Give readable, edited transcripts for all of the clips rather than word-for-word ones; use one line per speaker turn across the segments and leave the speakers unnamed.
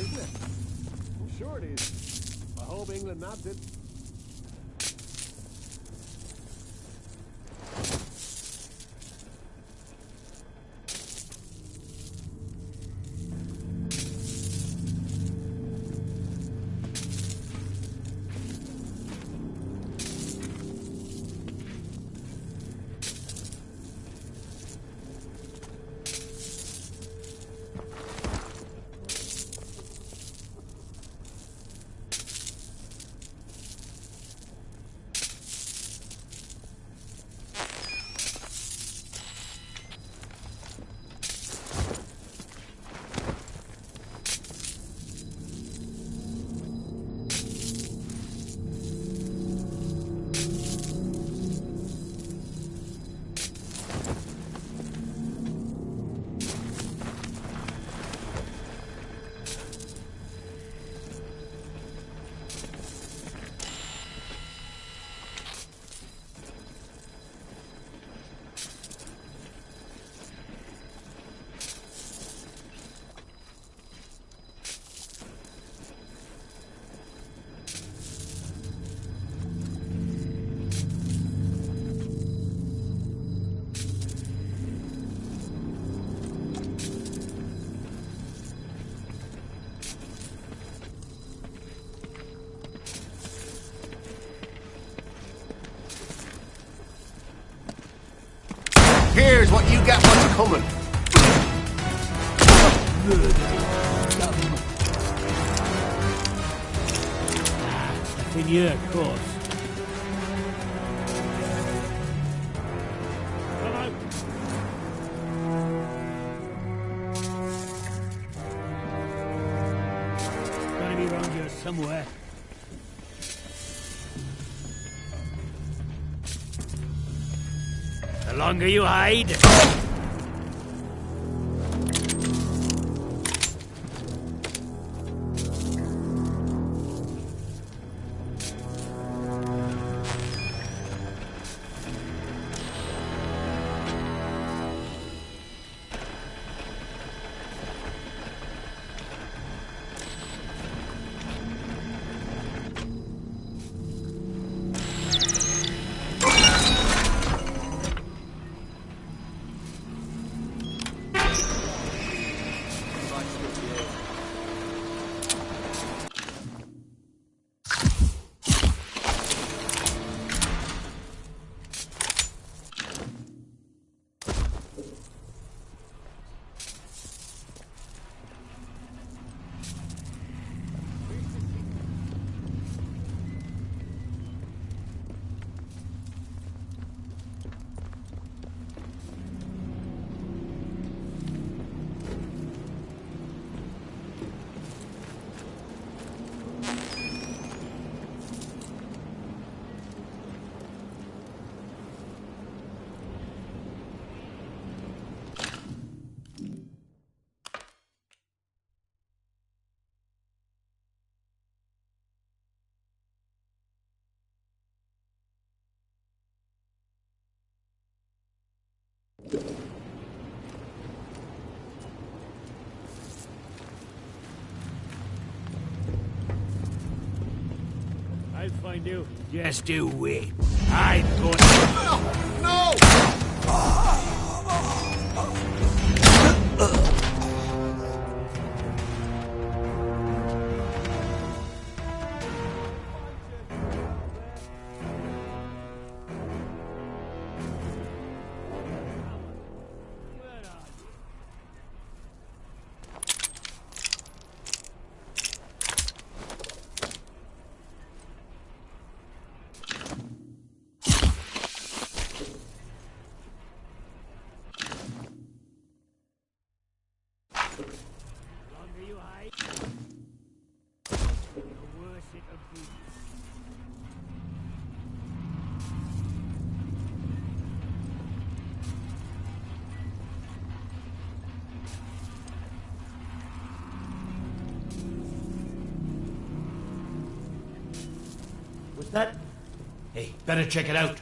isn't it? I'm sure it is. I hope England nabbed it. Here's what you get what's coming.
In your course. Come out. Gotta be around here somewhere. The longer you hide... I'll find you. Just you wait. I'm going...
No!
What's that?
Hey, better check it out.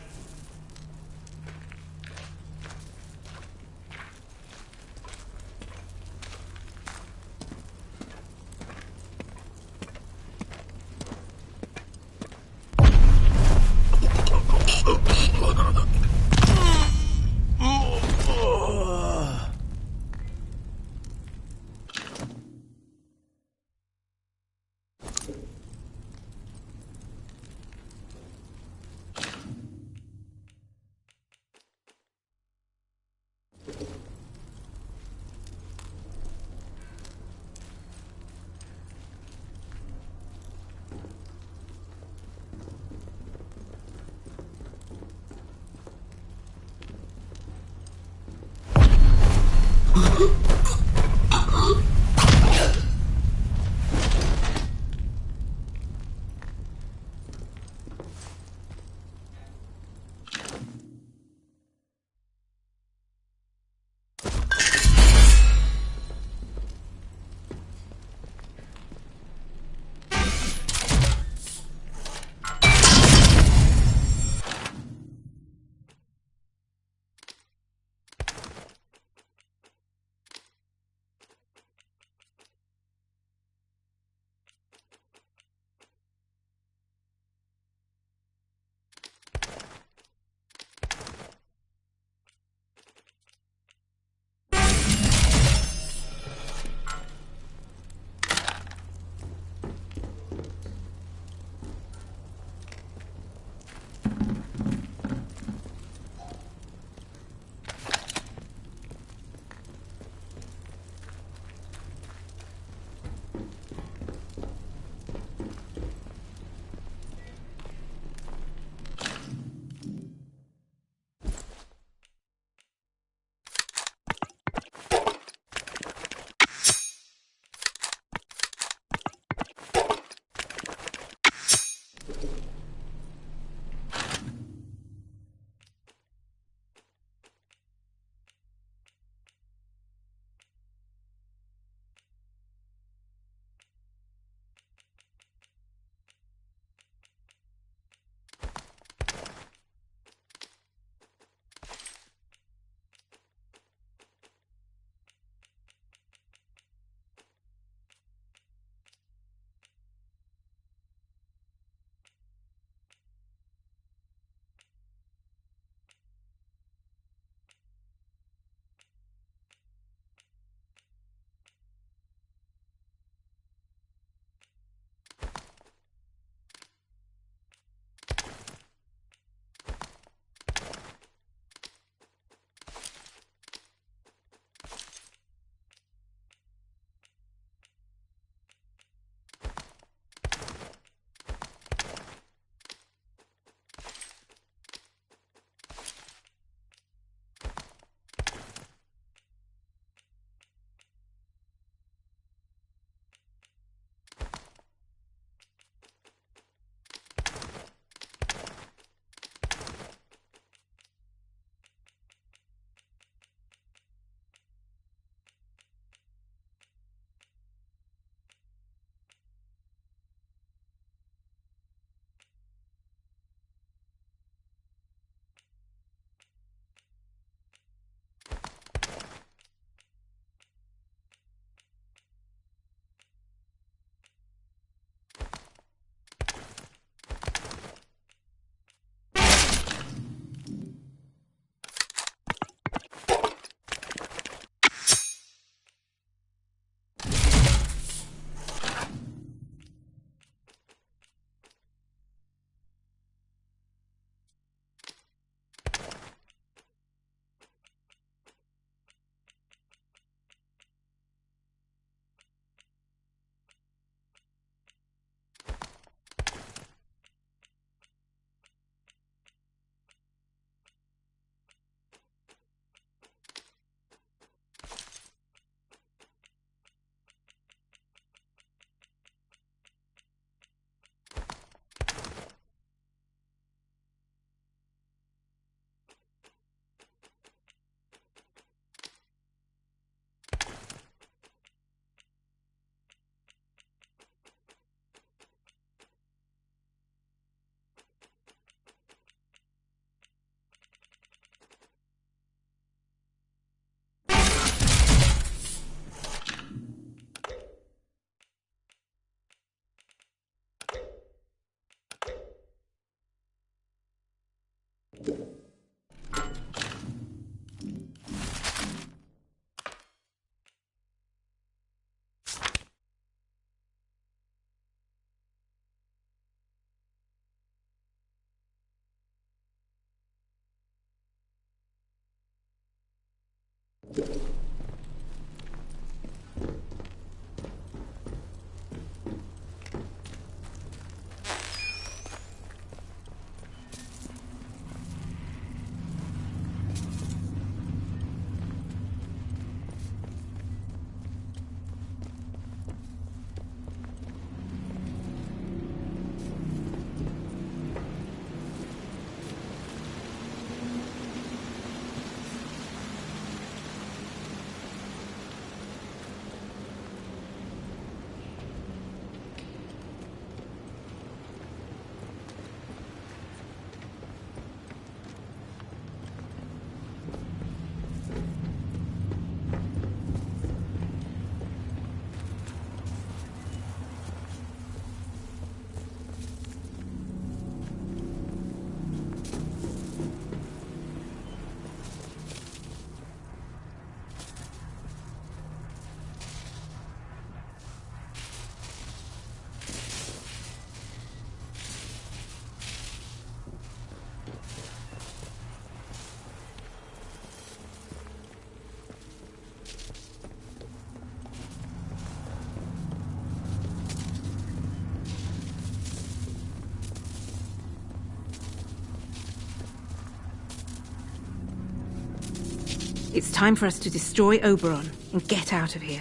It's time for us to destroy Oberon and get out of here.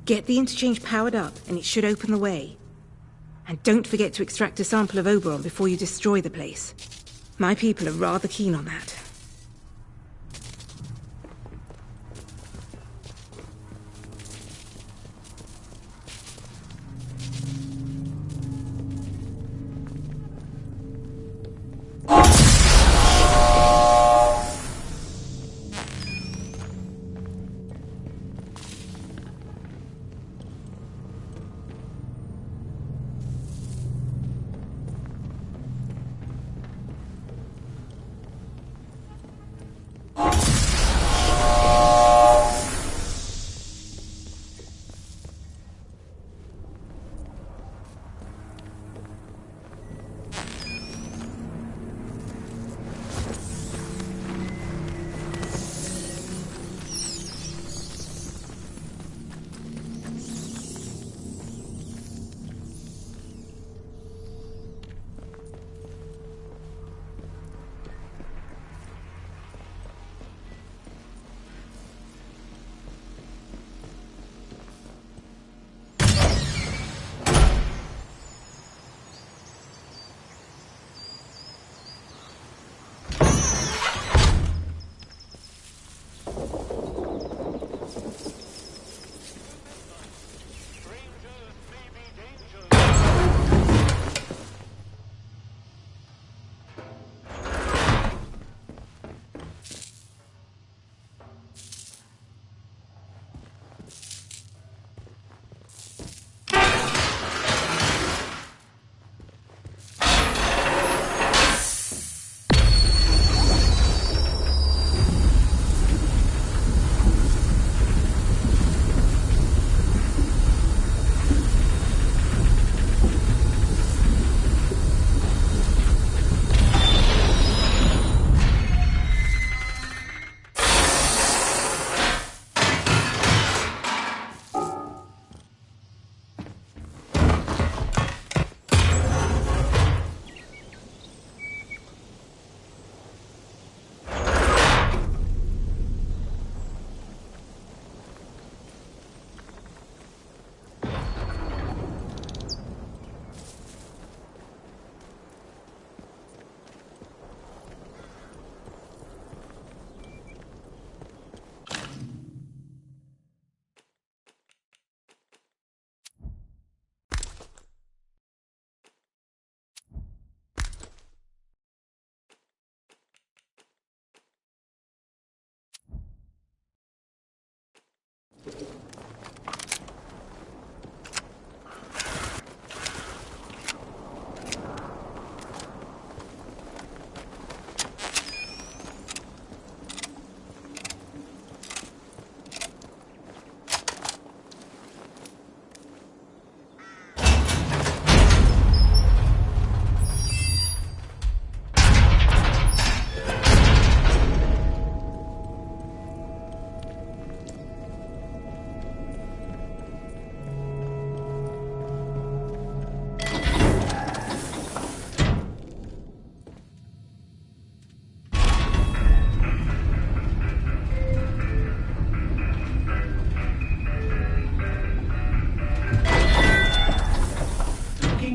Get the interchange powered up, and it should open the way. And don't forget to extract a sample of Oberon before you destroy the place. My people are rather keen on that.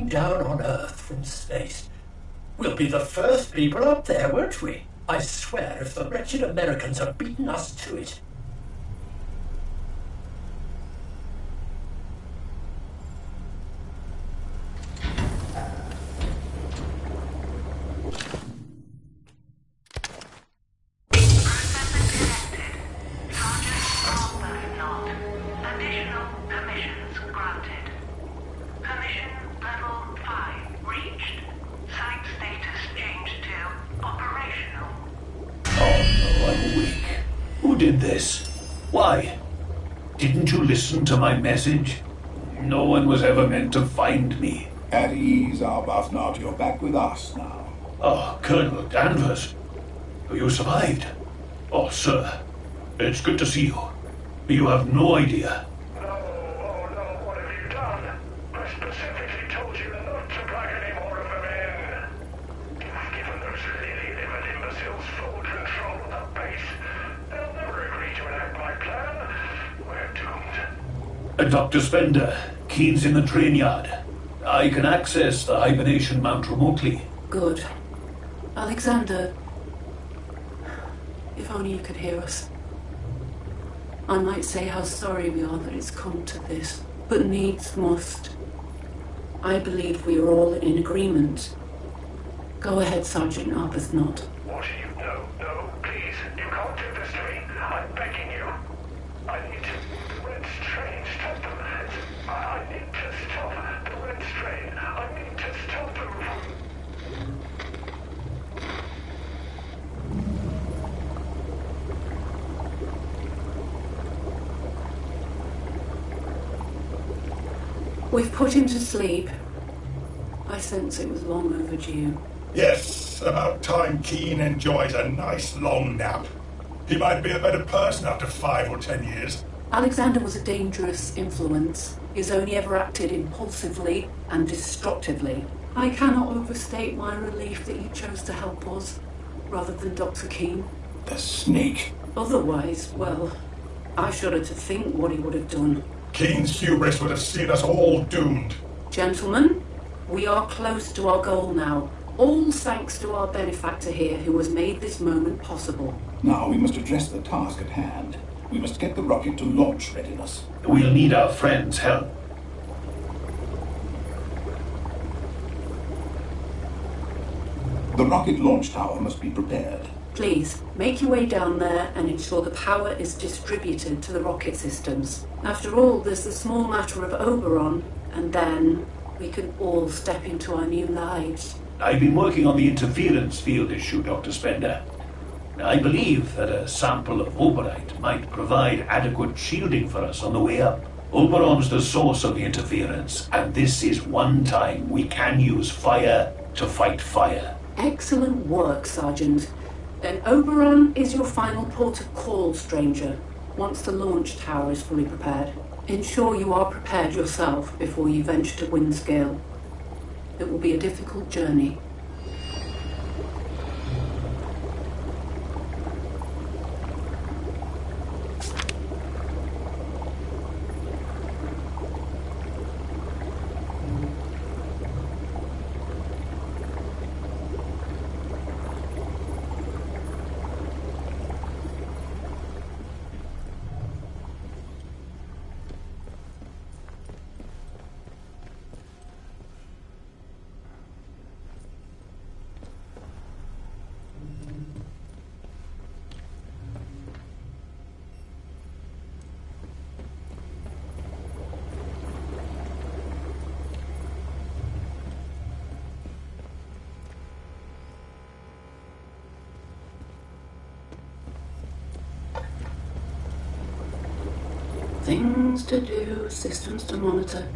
Down on Earth from space. We'll be the first people up there, won't we? I swear, if the wretched Americans have beaten us to it.
Did this? Why? Didn't you listen to my message? No one was ever meant to find me.
At ease, Arbuthnot. You're back with us now.
Oh, Colonel Danvers. You survived. Oh, sir. It's good to see you. You have no idea.
No, oh no, what have you done? I specifically told you not to drag any more of them in. Given those lily-livered imbeciles full control of the base, they'll never agree
Dr. Spender, Keen's in the train yard. I can access the hibernation mount remotely.
Good. Alexander, if only you could hear us. I might say how sorry we are that it's come to this, but needs must. I believe we are all in agreement. Go ahead, Sergeant Arbuthnot.
What are you? No, please. You can't do this to me. I'm begging you. I need to... The Red Strain, stop them. I need to stop the Red Strain. I need to stop them from...
We've put him to sleep. I sense it was long overdue.
Yes, about time Keen enjoys a nice long nap. He might be a better person after 5 or 10 years.
Alexander was a dangerous influence. He's only ever acted impulsively and destructively. I cannot overstate my relief that he chose to help us, rather than Dr. Keen.
The sneak.
Otherwise, well, I shudder to think what he would have done.
Keen's hubris would have seen us all doomed.
Gentlemen, we are close to our goal now. All thanks to our benefactor here who has made this moment possible.
Now we must address the task at hand. We must get the rocket to launch readiness.
We'll need our friends' help.
The rocket launch tower must be prepared.
Please, make your way down there and ensure the power is distributed to the rocket systems. After all, there's the small matter of Oberon, and then we can all step into our new lives.
I've been working on the interference field issue, Dr. Spender. I believe that a sample of Oberite might provide adequate shielding for us on the way up. Oberon's the source of the interference, and this is one time we can use fire to fight fire.
Excellent work, Sergeant. Then Oberon is your final port of call, stranger, once the launch tower is fully prepared. Ensure you are prepared yourself before you venture to Windscale. It will be a difficult journey. Things to do, systems to monitor.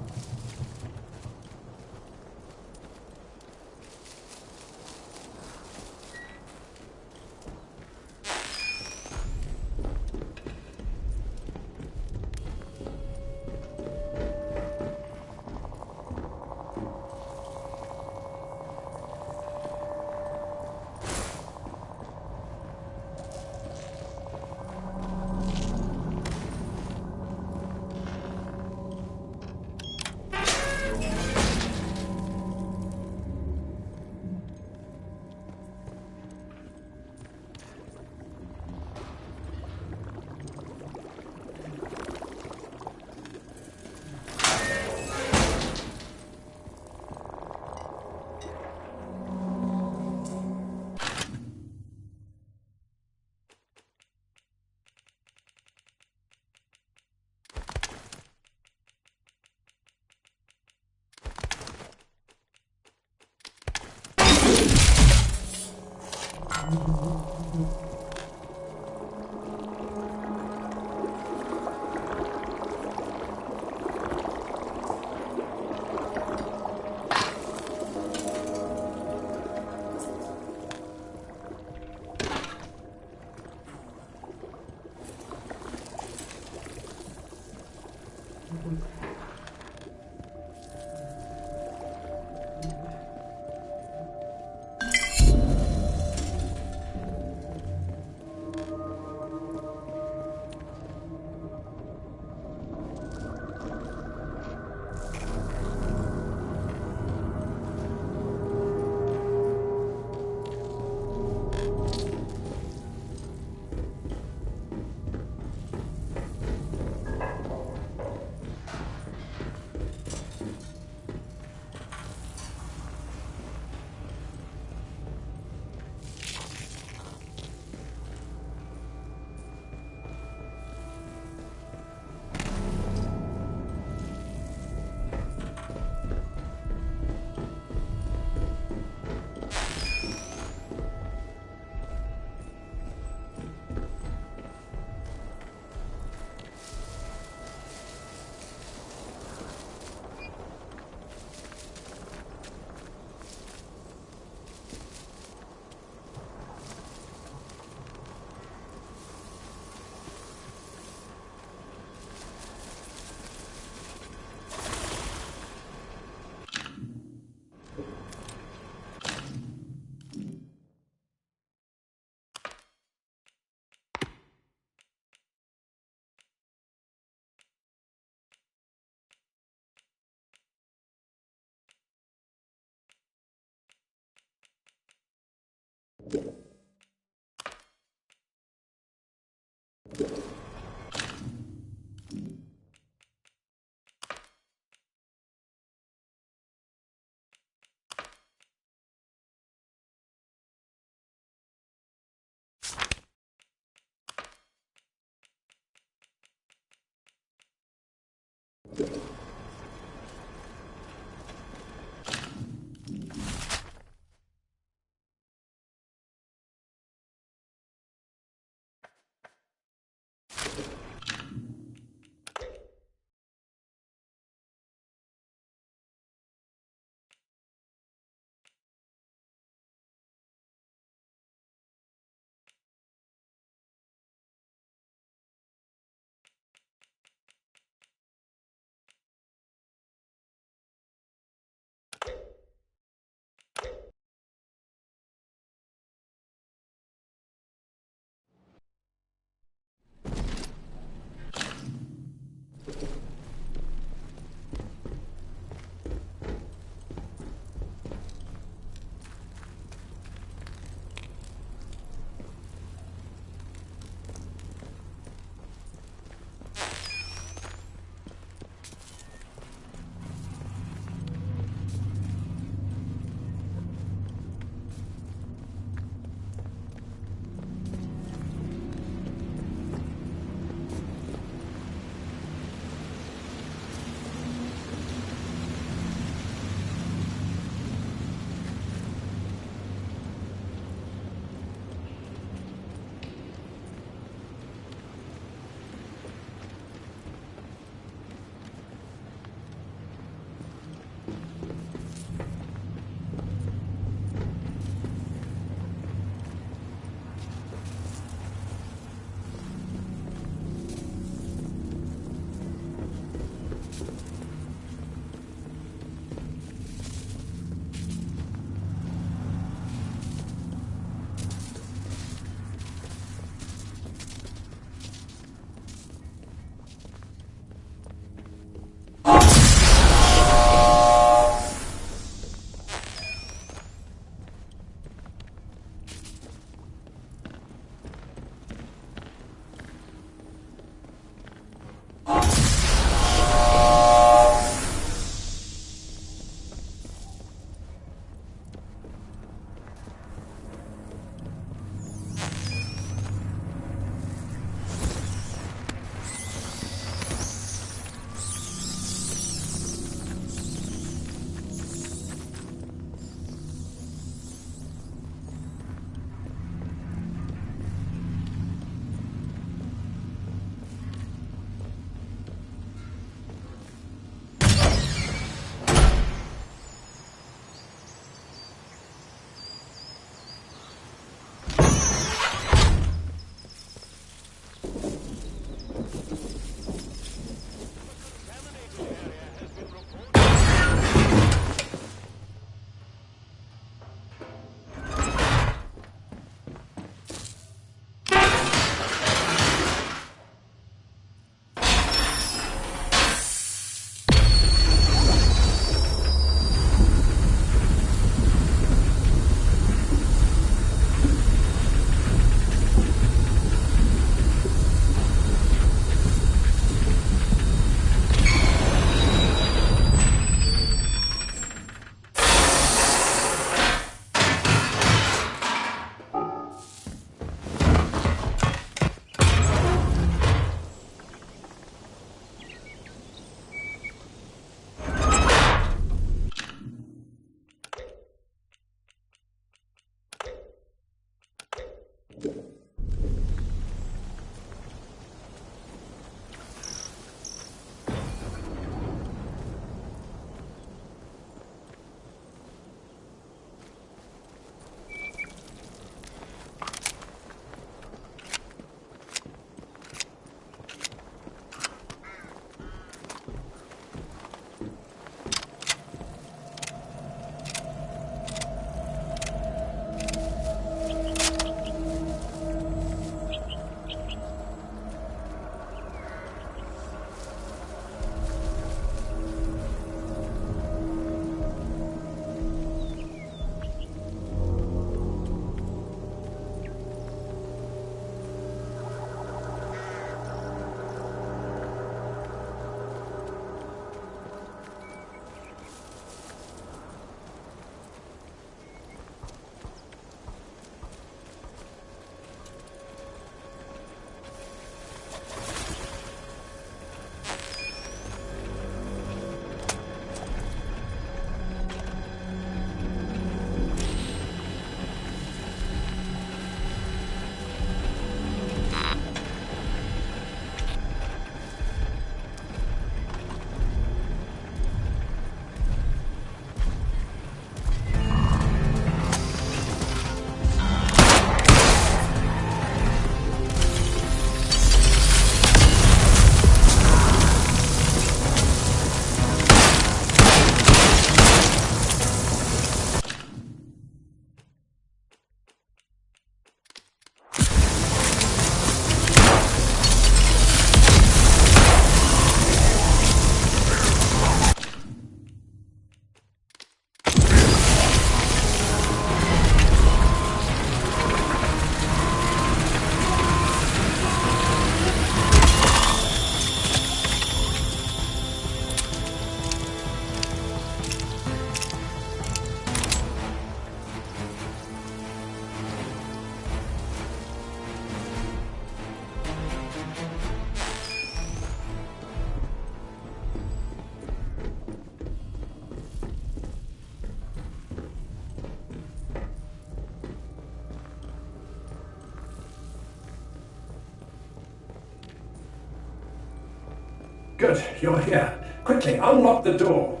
Good, you're here. Quickly, unlock the door.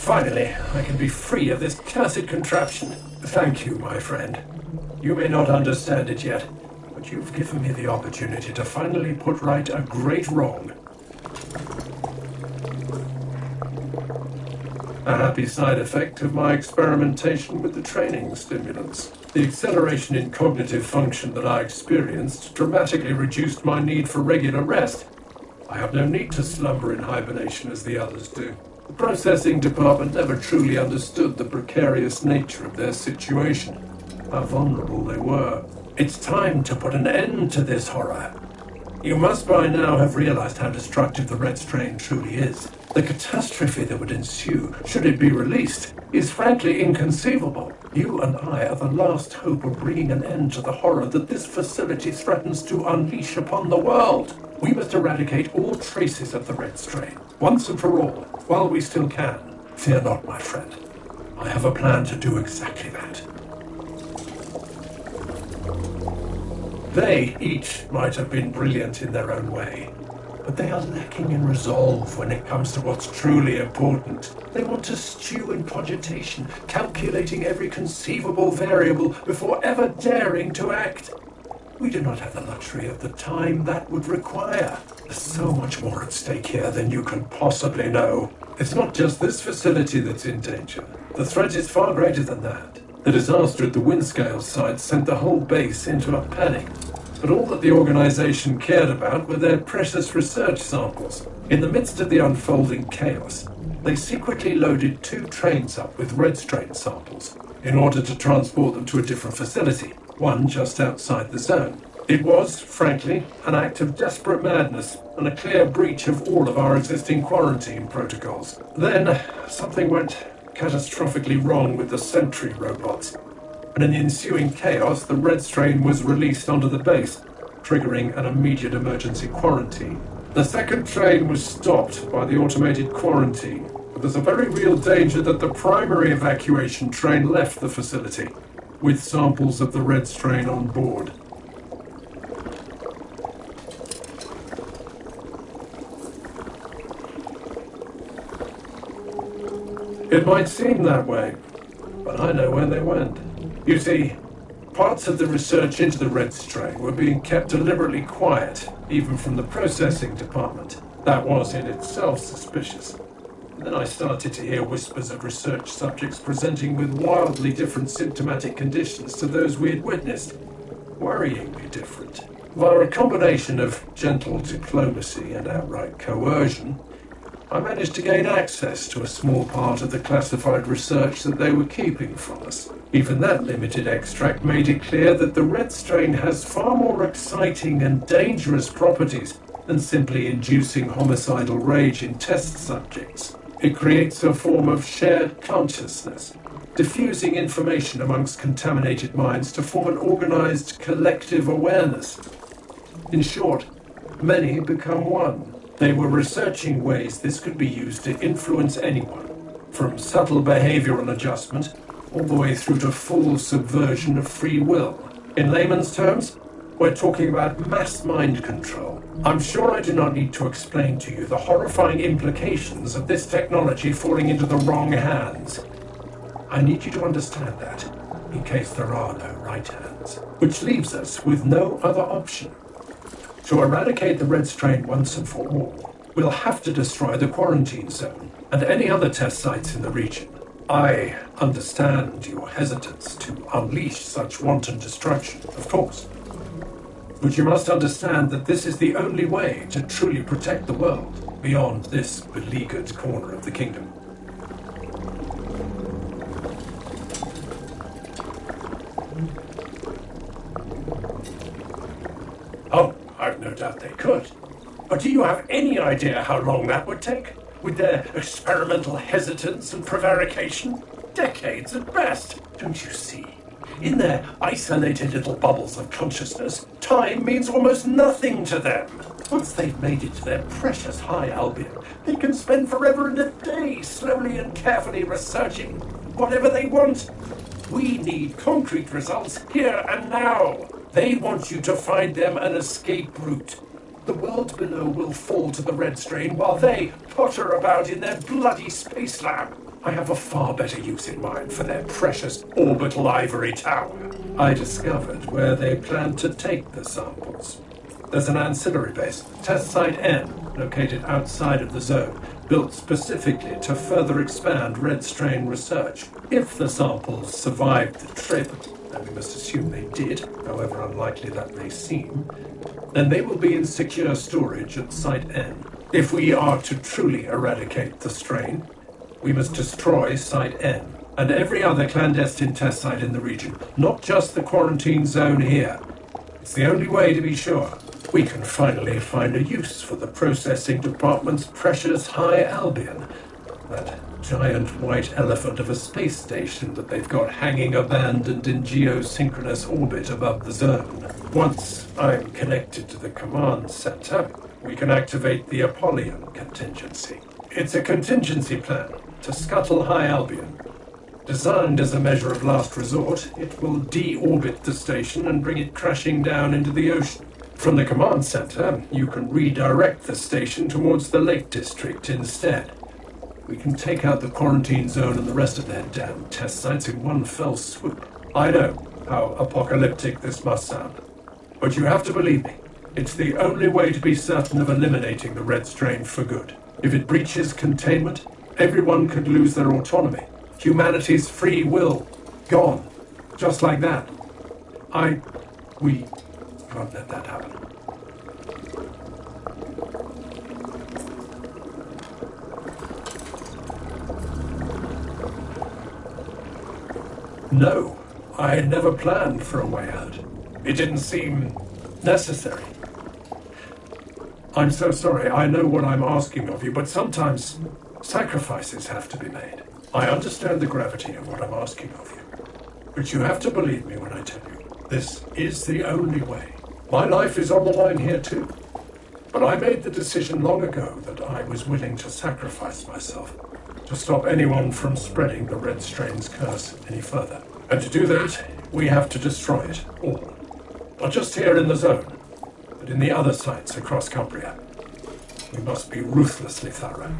Finally, I can be free of this cursed contraption. Thank you, my friend. You may not understand it yet, but you've given me the opportunity to finally put right a great wrong. A happy side effect of my experimentation with the training stimulants. The acceleration in cognitive function that I experienced dramatically reduced my need for regular rest. I have no need to slumber in hibernation as the others do. The processing department never truly understood the precarious nature of their situation, how vulnerable they were. It's time to put an end to this horror. You must by now have realized how destructive the Red Strain truly is. The catastrophe that would ensue, should it be released, is frankly inconceivable. You and I are the last hope of bringing an end to the horror that this facility threatens to unleash upon the world. We must eradicate all traces of the Red Strain, once and for all, while we still can. Fear not, my friend. I have a plan to do exactly that. They each might have been brilliant in their own way, but they are lacking in resolve when it comes to what's truly important. They want to stew in cogitation, calculating every conceivable variable before ever daring to act. We do not have the luxury of the time that would require. There's so much more at stake here than you can possibly know. It's not just this facility that's in danger. The threat is far greater than that. The disaster at the Windscale site sent the whole base into a panic. But all that the organization cared about were their precious research samples. In the midst of the unfolding chaos, they secretly loaded 2 trains up with Red Strain samples in order to transport them to a different facility, one just outside the zone. It was, frankly, an act of desperate madness and a clear breach of all of our existing quarantine protocols. Then, something went catastrophically wrong with the sentry robots, and in the ensuing chaos, the Red Strain was released onto the base, triggering an immediate emergency quarantine. The second train was stopped by the automated quarantine, but there's a very real danger that the primary evacuation train left the facility, with samples of the Red Strain on board. It might seem that way, but I know where they went. You see, parts of the research into the Red Strain were being kept deliberately quiet, even from the processing department. That was in itself suspicious. And then I started to hear whispers of research subjects presenting with wildly different symptomatic conditions to those we had witnessed. Worryingly different. Via a combination of gentle diplomacy and outright coercion, I managed to gain access to a small part of the classified research that they were keeping from us. Even that limited extract made it clear that the Red Strain has far more exciting and dangerous properties than simply inducing homicidal rage in test subjects. It creates a form of shared consciousness, diffusing information amongst contaminated minds to form an organized collective awareness. In short, many become one. They were researching ways this could be used to influence anyone, from subtle behavioral adjustment all the way through to full subversion of free will. In layman's terms, we're talking about mass mind control. I'm sure I do not need to explain to you the horrifying implications of this technology falling into the wrong hands. I need you to understand that, in case there are no right hands, which leaves us with no other option. To eradicate the Red Strain once and for all, we'll have to destroy the quarantine zone and any other test sites in the region. I understand your hesitance to unleash such wanton destruction, of course. But you must understand that this is the only way to truly protect the world beyond this beleaguered corner of the kingdom. Oh, I've no doubt they could. But do you have any idea how long that would take? With their experimental hesitance and prevarication? Decades at best, don't you see? In their isolated little bubbles of consciousness, time means almost nothing to them. Once they've made it to their precious High Albion, they can spend forever and a day slowly and carefully researching whatever they want. We need concrete results here and now. They want you to find them an escape route. The world below will fall to the red strain while they potter about in their bloody space lab. I have a far better use in mind for their precious orbital ivory tower. I discovered where they plan to take the samples. There's an ancillary base, Test Site N, located outside of the zone, built specifically to further expand red strain research. If the samples survived the trip, and we must assume they did, however unlikely that may seem, then they will be in secure storage at Site N. If we are to truly eradicate the strain, we must destroy Site N and every other clandestine test site in the region, not just the quarantine zone here. It's the only way to be sure we can finally find a use for the processing department's precious High Albion, that giant white elephant of a space station that they've got hanging abandoned in geosynchronous orbit above the zone. Once I'm connected to the command center, we can activate the Apollyon contingency. It's a contingency plan to scuttle High Albion. Designed as a measure of last resort, it will deorbit the station and bring it crashing down into the ocean. From the command center, you can redirect the station towards the Lake District instead. We can take out the quarantine zone and the rest of their damn test sites in one fell swoop. I know how apocalyptic this must sound, but you have to believe me. It's the only way to be certain of eliminating the red strain for good. If it breaches containment, everyone could lose their autonomy. Humanity's free will, gone. Just like that. We can't let that happen. No, I never planned for a way out. It didn't seem necessary. I'm so sorry, I know what I'm asking of you, but sometimes sacrifices have to be made. I understand the gravity of what I'm asking of you, but you have to believe me when I tell you, this is the only way. My life is on the line here too, but I made the decision long ago that I was willing to sacrifice myself to stop anyone from spreading the red strain's curse any further. And to do that, we have to destroy it all. Not just here in the zone, but in the other sites across Cumbria. We must be ruthlessly thorough.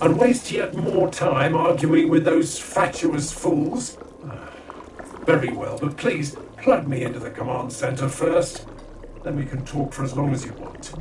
And waste yet more time arguing with those fatuous fools? Very well, but please plug me into the command center first. Then we can talk for as long as you want.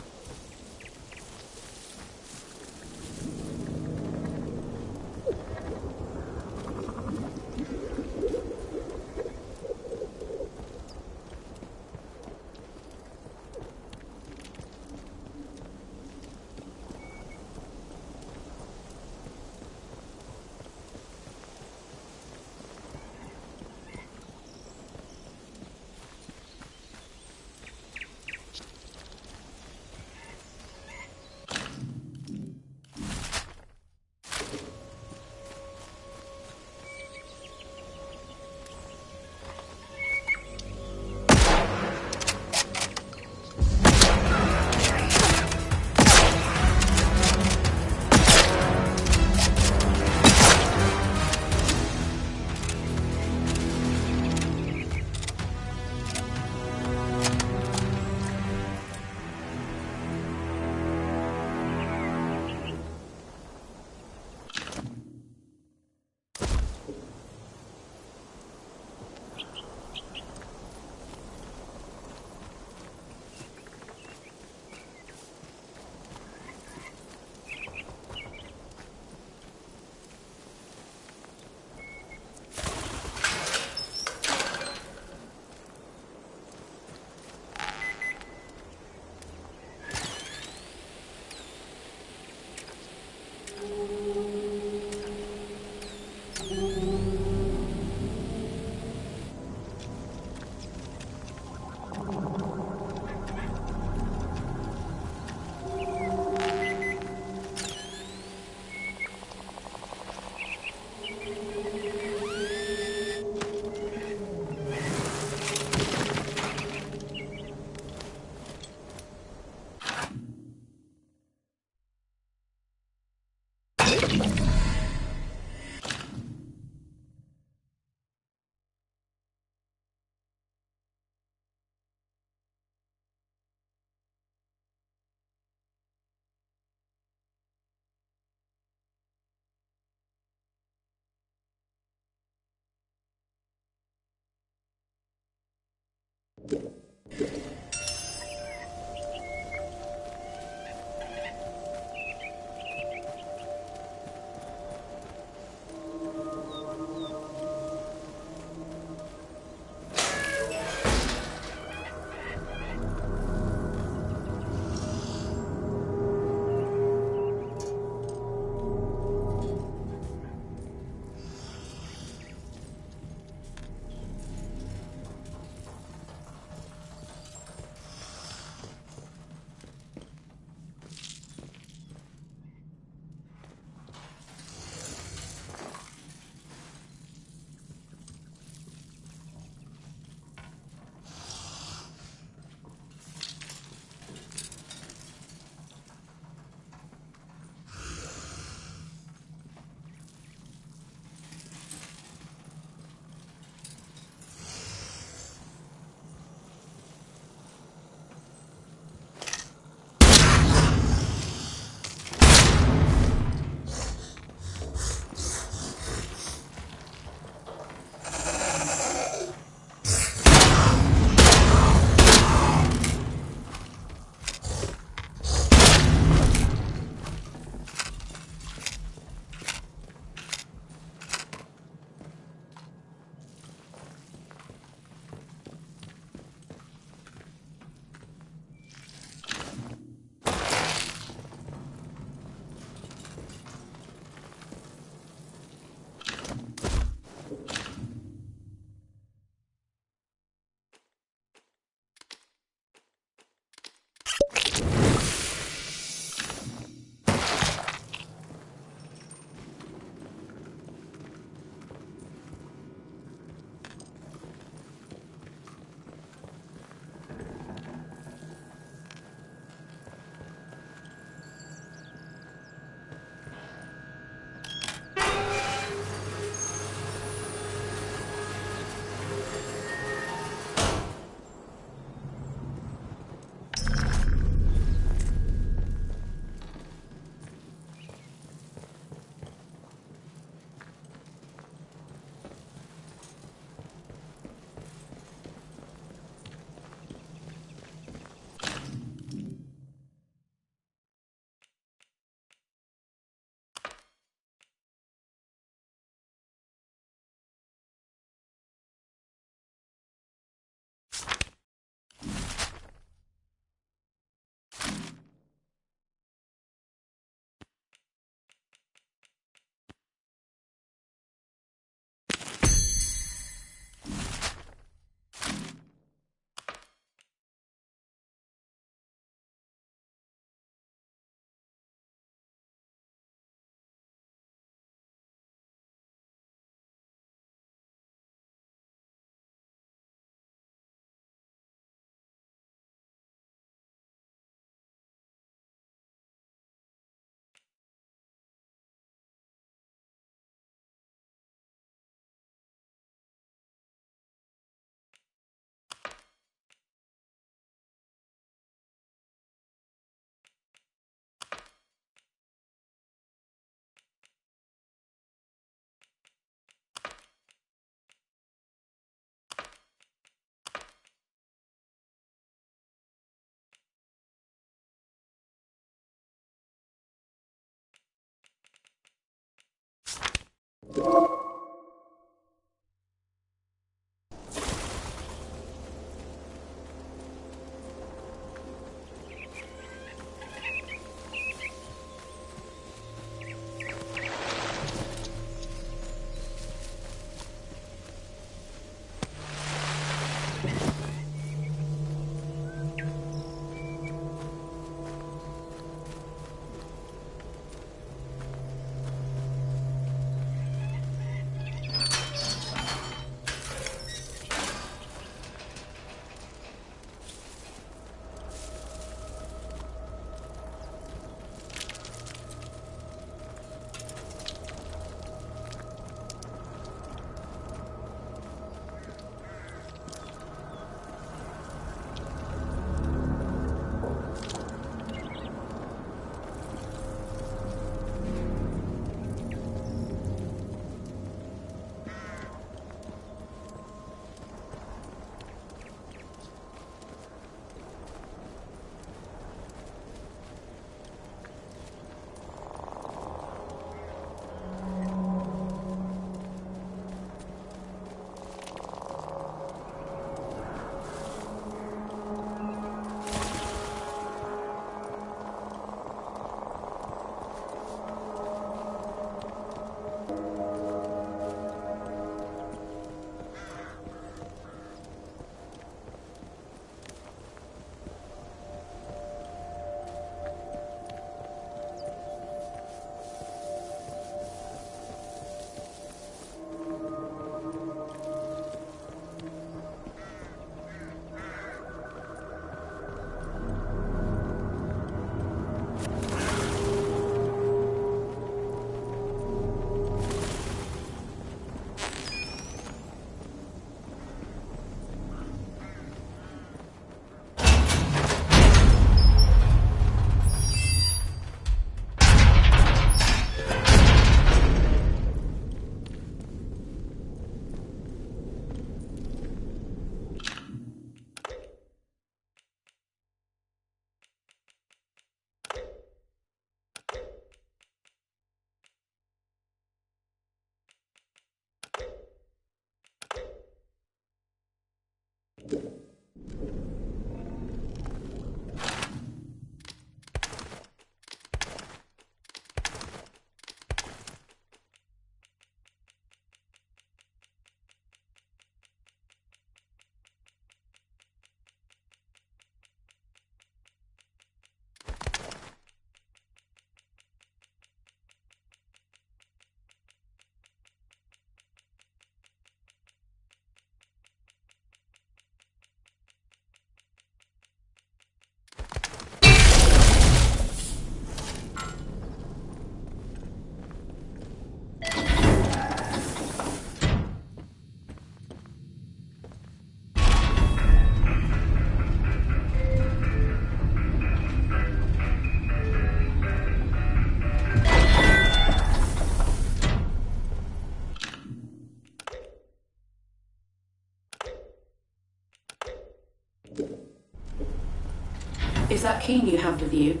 Is that Keen you have with you?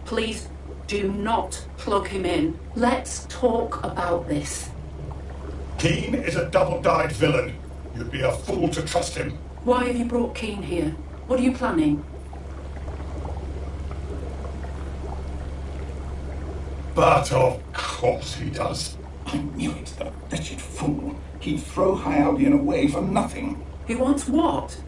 Please do not plug him in. Let's talk about this.
Keen is a double-dyed villain. You'd be a fool to trust him.
Why have you brought Keen here? What are you planning?
But of course he does.
I knew it, the wretched fool. He'd throw High Albion away for nothing.
He wants what?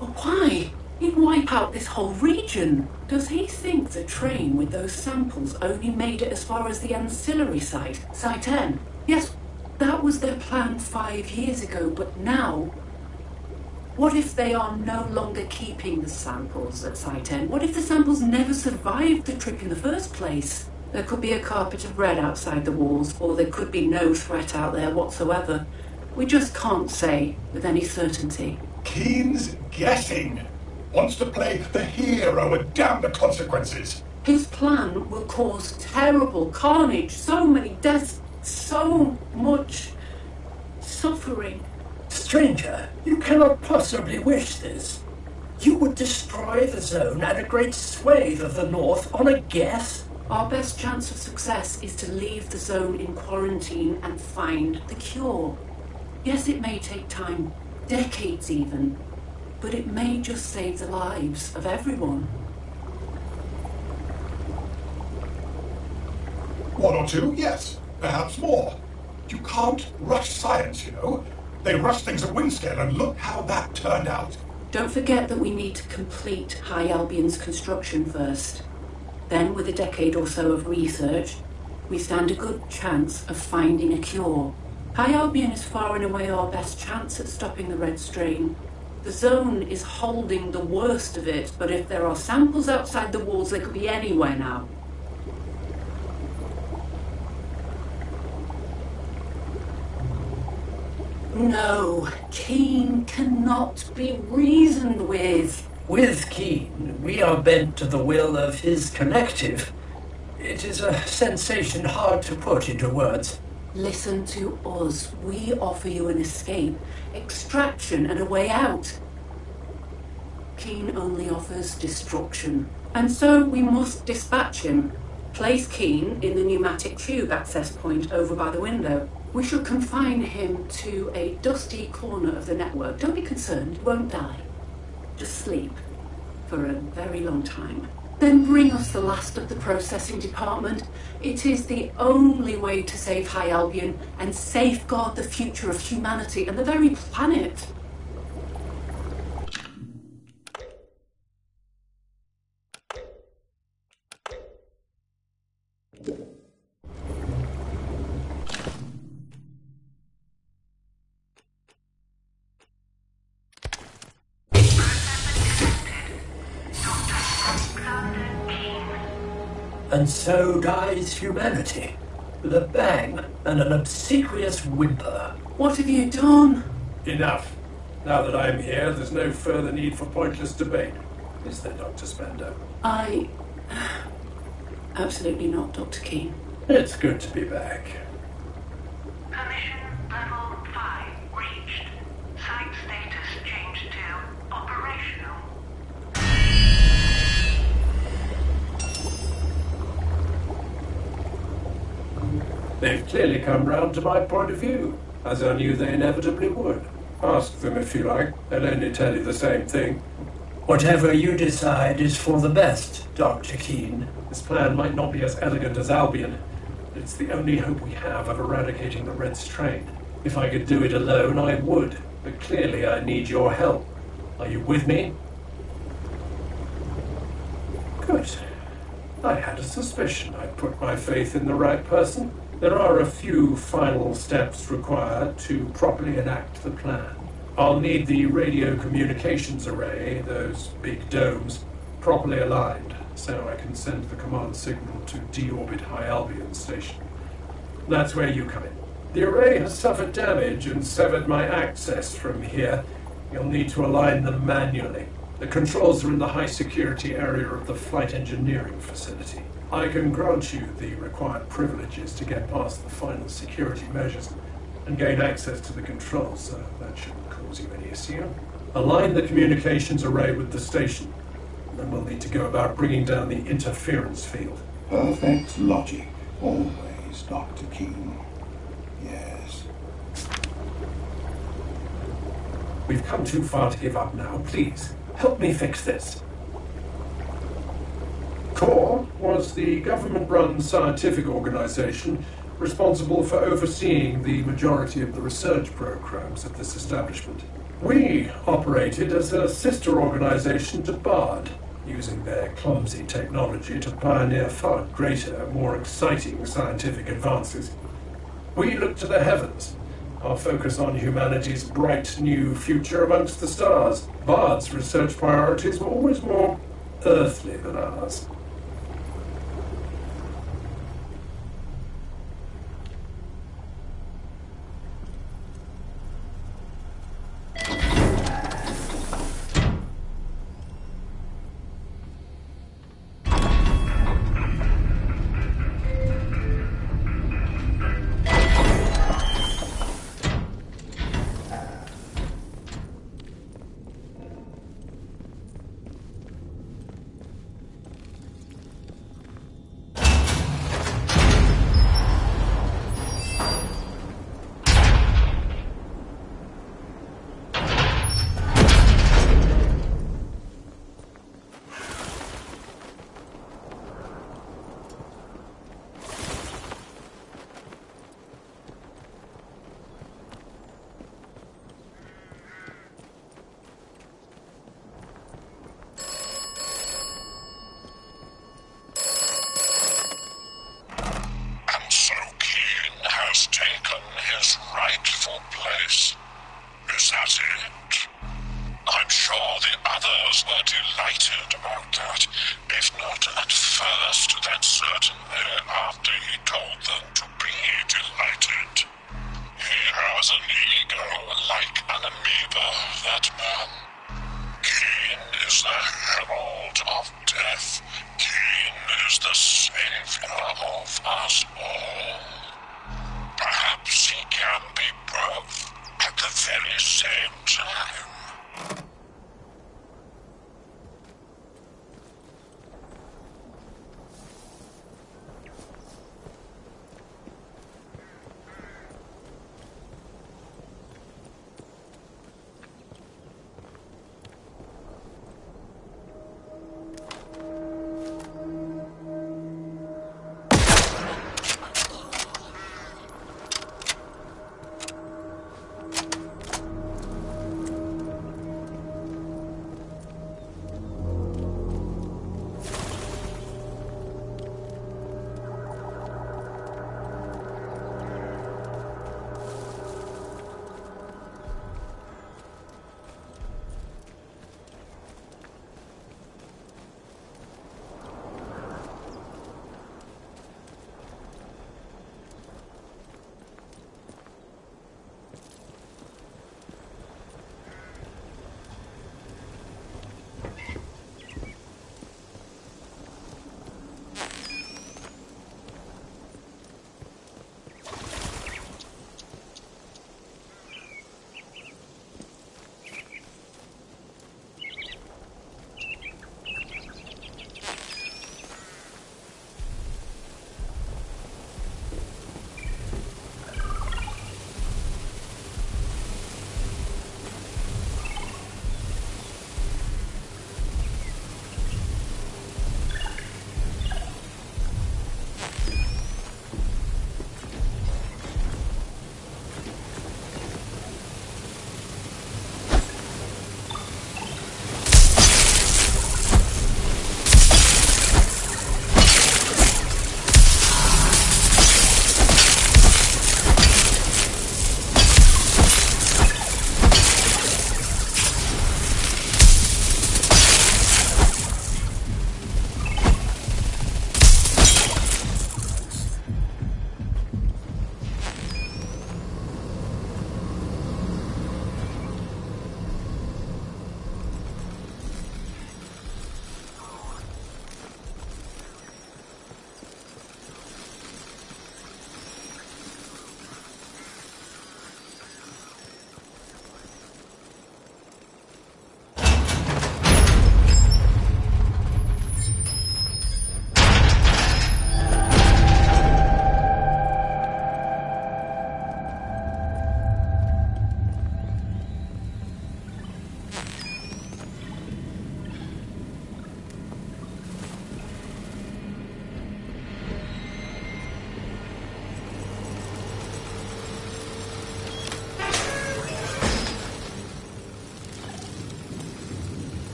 Or why? He'd wipe out this whole region. Does he think the train with those samples only made it as far as the ancillary site, Site 10? Yes, that was their plan 5 years ago, but now... What if they are no longer keeping the samples at Site 10? What if the samples never survived the trip in the first place? There could be a carpet of red outside the walls, or there could be no threat out there whatsoever. We just can't say with any certainty.
Keen's guessing. Wants to play the hero and damn the consequences.
His plan will cause terrible carnage, so many deaths, so much suffering.
Stranger, you cannot possibly wish this. You would destroy the zone and a great swathe of the north on a guess?
Our best chance of success is to leave the zone in quarantine and find the cure. Yes, it may take time, decades even, but it may just save the lives of everyone.
1 or 2, yes. Perhaps more. You can't rush science, you know. They rush things at Windscale, and look how that turned out.
Don't forget that we need to complete High Albion's construction first. Then, with a decade or so of research, we stand a good chance of finding a cure. High Albion is far and away our best chance at stopping the red strain. The zone is holding the worst of it, but if there are samples outside the walls, they could be anywhere now. No, Keen cannot be reasoned with.
With Keen, we are bent to the will of his collective. It is a sensation hard to put into words.
Listen to us. We offer you an escape, extraction, and a way out. Keen only offers destruction. And so we must dispatch him. Place Keen in the pneumatic tube access point over by the window. We shall confine him to a dusty corner of the network. Don't be concerned, he won't die. Just sleep for a very long time. Then bring us the last of the processing department. It is the only way to save High Albion and safeguard the future of humanity and the very planet.
And so dies humanity, with a bang and an obsequious whimper.
What have you done?
Enough. Now that I am here, there's no further need for pointless debate. Is there, Dr. Spender?
Absolutely not, Dr. Keen.
It's good to be back.
Permission level 5 reached. Site status changed to operational.
They've clearly come round to my point of view, as I knew they inevitably would. Ask them if you like. They'll only tell you the same thing.
Whatever you decide is for the best, Dr. Keene.
This plan might not be as elegant as Albion, but it's the only hope we have of eradicating the Red Strain. If I could do it alone, I would, but clearly I need your help. Are you with me? Good. I had a suspicion I'd put my faith in the right person. There are a few final steps required to properly enact the plan. I'll need the radio communications array, those big domes, properly aligned, so I can send the command signal to deorbit High Albion Station. That's where you come in. The array has suffered damage and severed my access from here. You'll need to align them manually. The controls are in the high-security area of the flight engineering facility. I can grant you the required privileges to get past the final security measures and gain access to the controls, so that shouldn't cause you any issue. Align the communications array with the station, and then we'll need to go about bringing down the interference field.
Perfect logic, always, Dr. Keene. Yes.
We've come too far to give up now. Please, help me fix this. CORE was the government-run scientific organization responsible for overseeing the majority of the research programs at this establishment. We operated as a sister organization to BARD, using their clumsy technology to pioneer far greater, more exciting scientific advances. We look to the heavens, our focus on humanity's bright new future amongst the stars. BARD's research priorities were always more earthly than ours.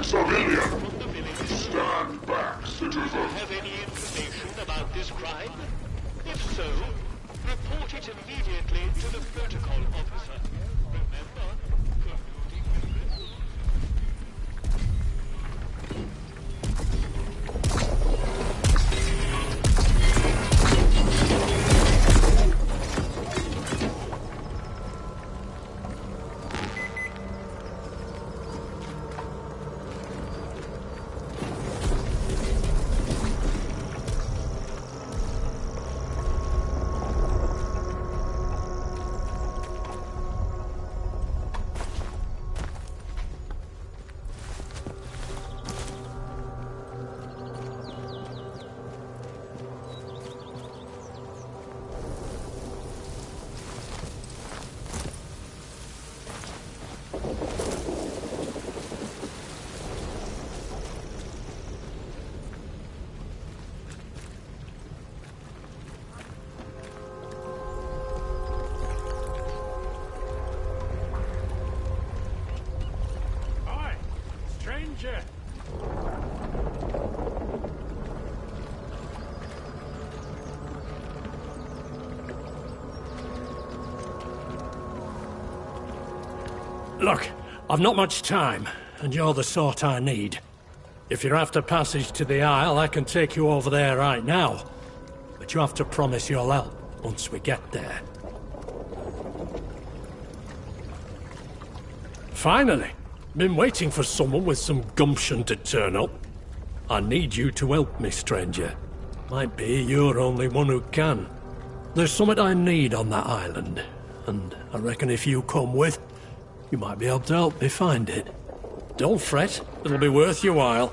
civilian! Stand back, citizens! Have any information about this crime? If so, report it immediately to the protocol officer. Remember,
Stranger! Look, I've not much time, and you're the sort I need. If you're after passage to the Isle, I can take you over there right now. But you have to promise you'll help once we get there. Finally! Been waiting for someone with some gumption to turn up. I need you to help me, stranger. Might be you're only one who can. There's something I need on that island, and I reckon if you come with, you might be able to help me find it. Don't fret, it'll be worth your while.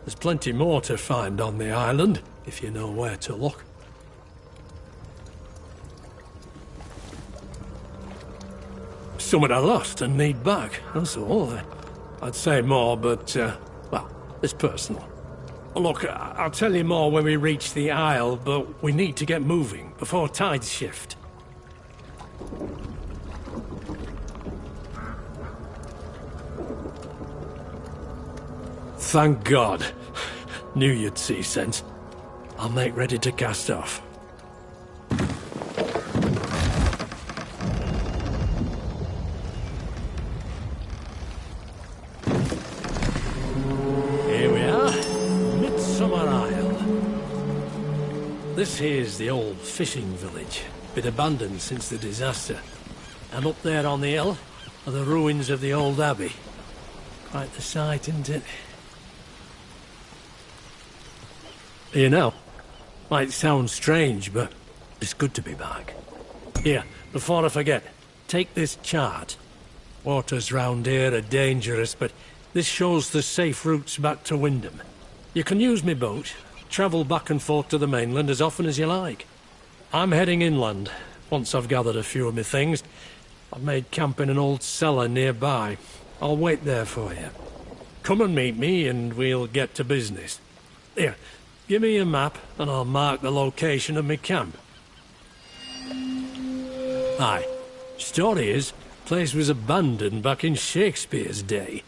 There's plenty more to find on the island, if you know where to look. Something I lost and need back, that's all. I'd say more, but, well, it's personal. Look, I'll tell you more when we reach the Isle, but we need to get moving before tides shift. Thank God. Knew you'd see sense. I'll make ready to cast off. This here's the old fishing village, been abandoned since the disaster. And up there on the hill are the ruins of the old abbey. Quite the sight, isn't it? You know, might sound strange, but it's good to be back. Here, before I forget, take this chart. Waters round here are dangerous, but this shows the safe routes back to Wyndham. You can use my boat. Travel back and forth to the mainland as often as you like. I'm heading inland, once I've gathered a few of my things. I've made camp in an old cellar nearby. I'll wait there for you. Come and meet me and we'll get to business. Here, give me a map and I'll mark the location of my camp. Aye, story is, the place was abandoned back in Shakespeare's day.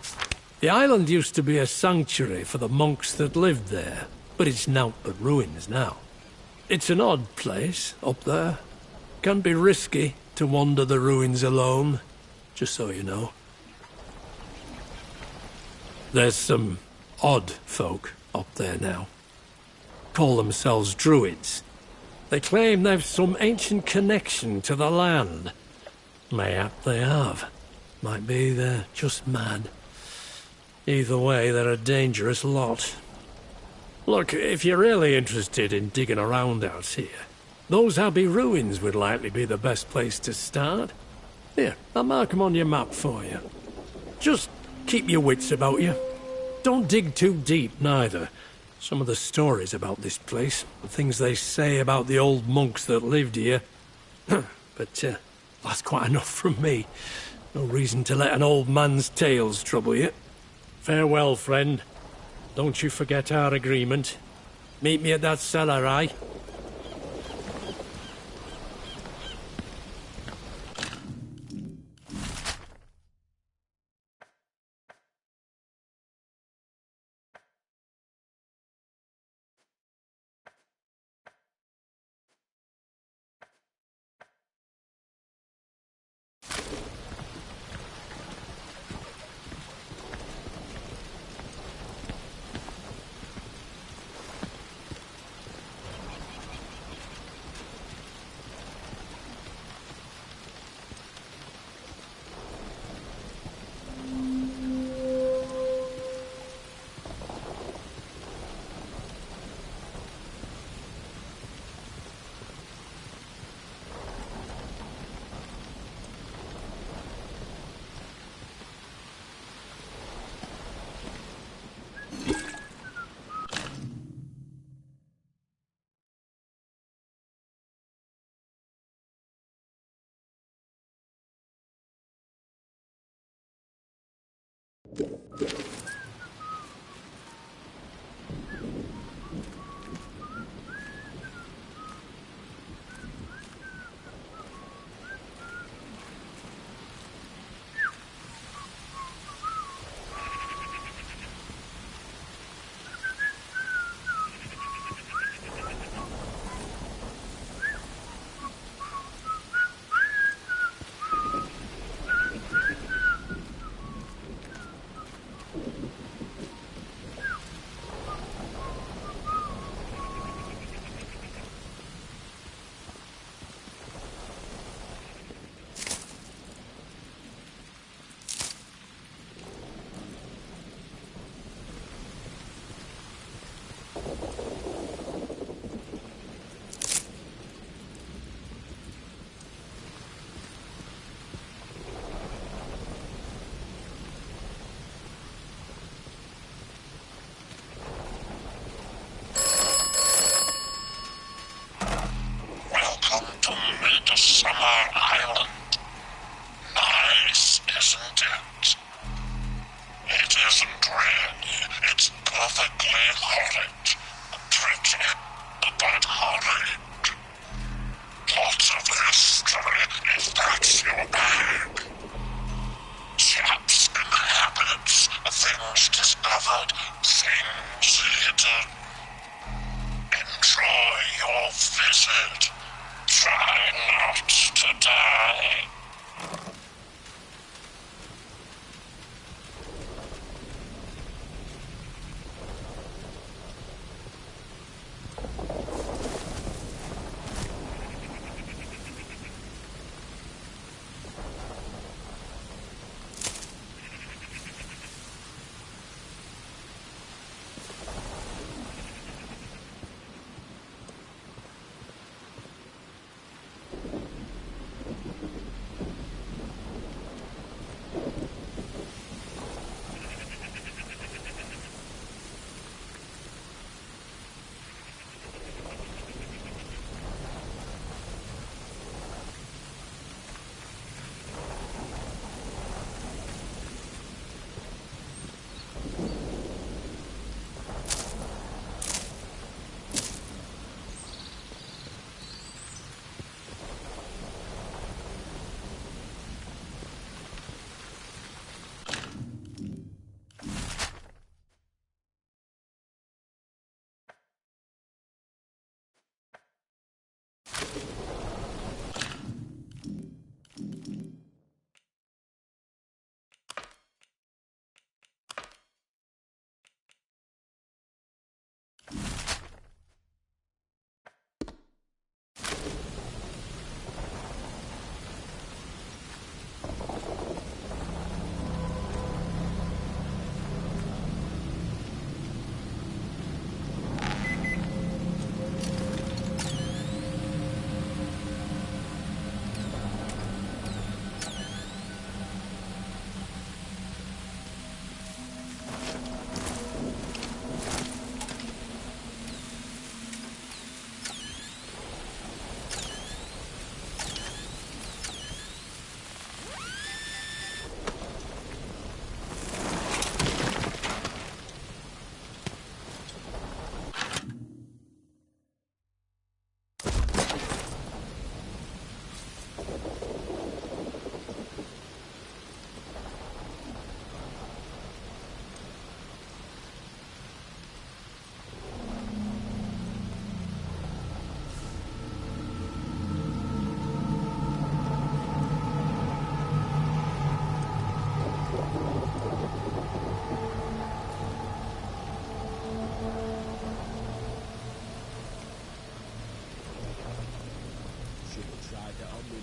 The island used to be a sanctuary for the monks that lived there. But it's naught but ruins now. It's an odd place, up there. Can be risky to wander the ruins alone, just so you know. There's some odd folk up there now. Call themselves druids. They claim they've some ancient connection to the land. Mayhap they have. Might be they're just mad. Either way, they're a dangerous lot. Look, if you're really interested in digging around out here, those Abbey ruins would likely be the best place to start. Here, I'll mark them on your map for you. Just keep your wits about you. Don't dig too deep, neither. Some of the stories about this place, the things they say about the old monks that lived here. But, that's quite enough from me. No reason to let an old man's tales trouble you. Farewell, friend. Don't you forget our agreement. Meet me at that cellar, aye?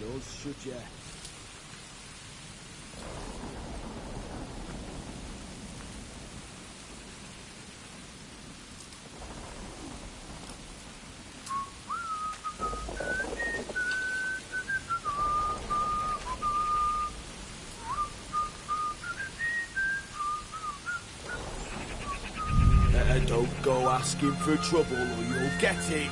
Don't shoot ya. Don't go asking for trouble or you'll get it.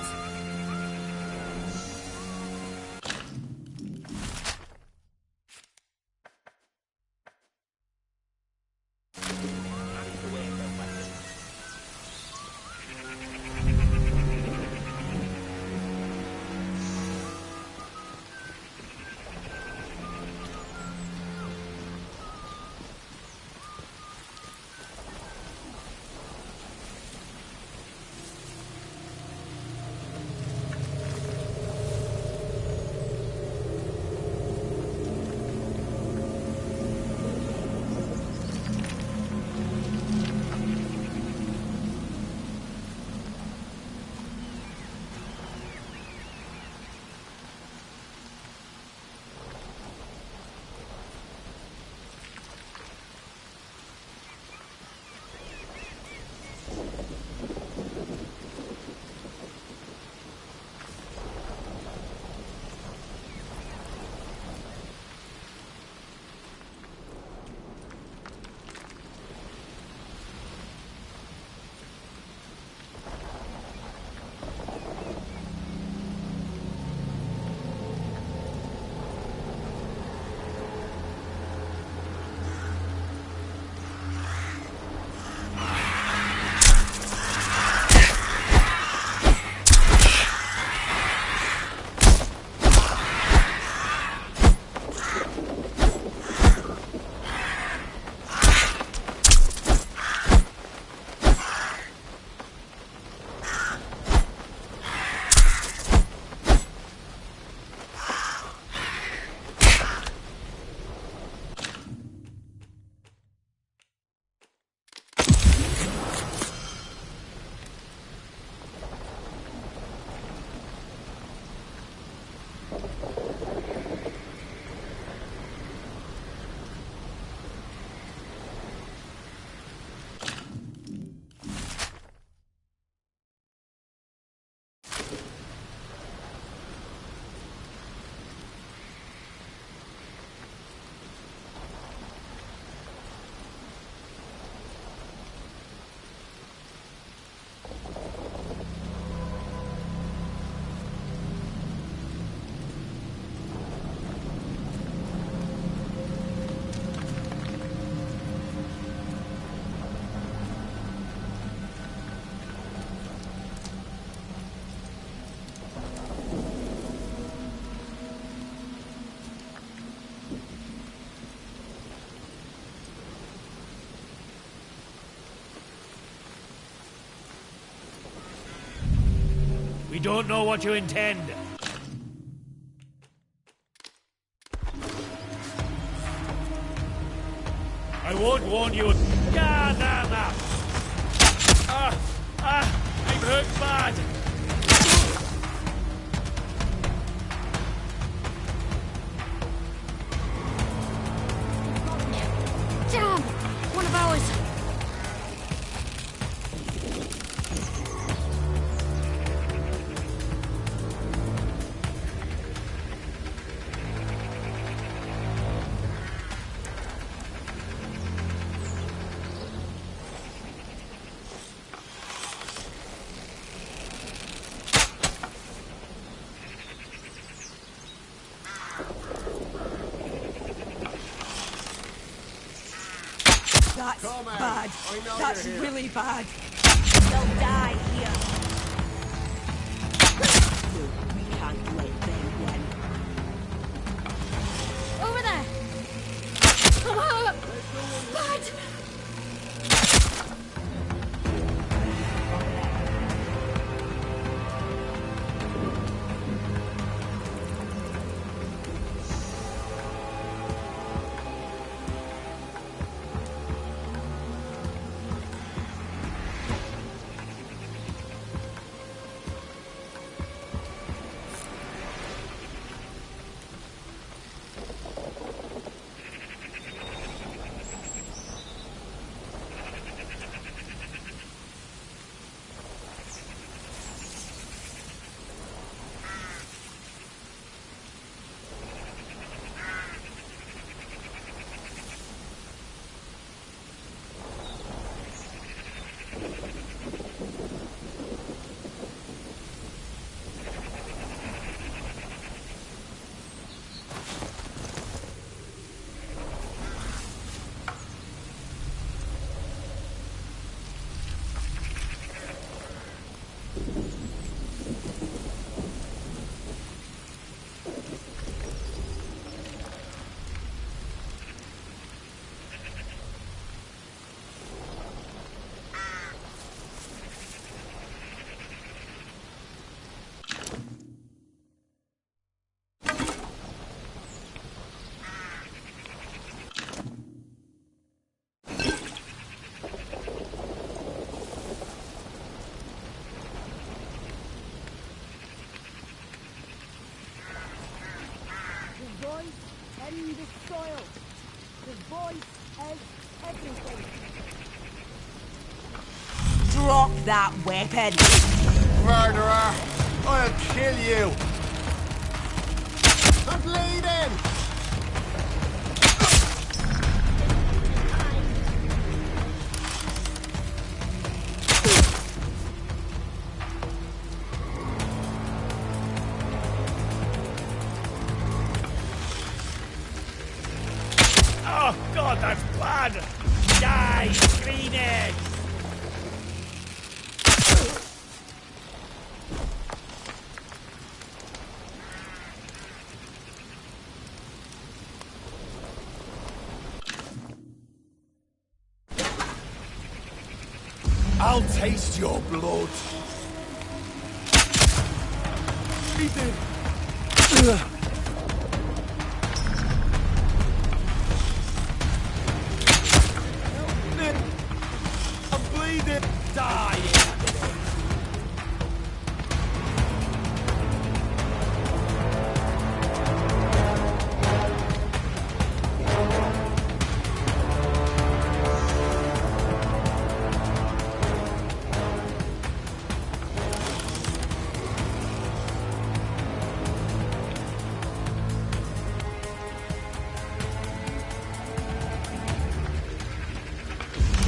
We don't know what you intend. I won't warn you. I'm hurt bad.
Damn! One of ours!
That's
Come out.
bad.
I know
That's
you're here.
really bad.
They'll die here.
No, we can't let them win.
Over there! Bad!
In the soil. The voice is everything. Drop that weapon!
Murderer! I'll kill you! I'm bleeding!
Oh god, that's bad! Die, greenhead!
I'll taste your blood! Eat it! I'm bleeding! Die!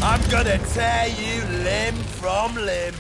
I'm gonna tear you limb from limb.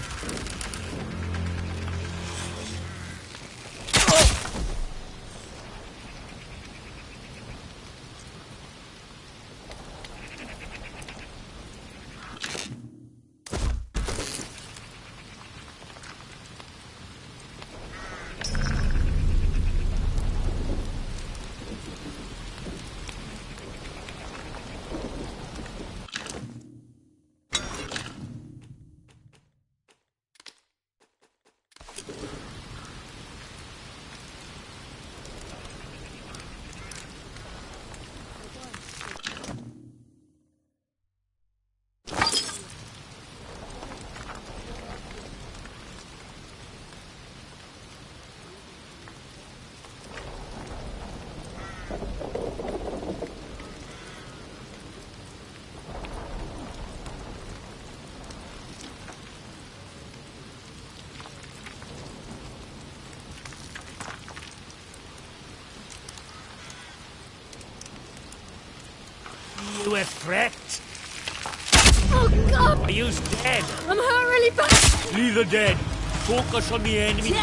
You a threat?
Oh god!
Are you dead?
I'm hurt really bad!
Neither dead. Focus on the enemy.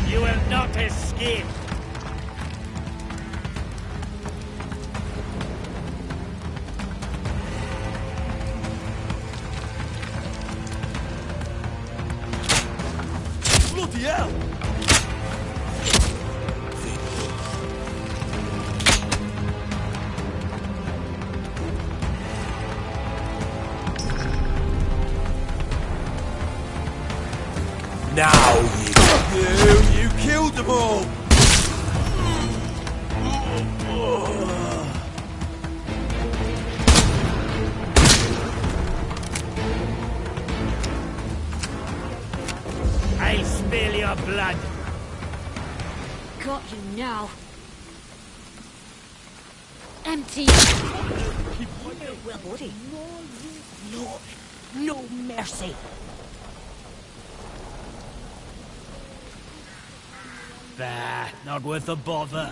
You will not escape.
Bloody hell! Now you killed them all!
I'll spill your blood.
Got you now. Empty. Well, buddy. No mercy.
Bah, not worth the bother.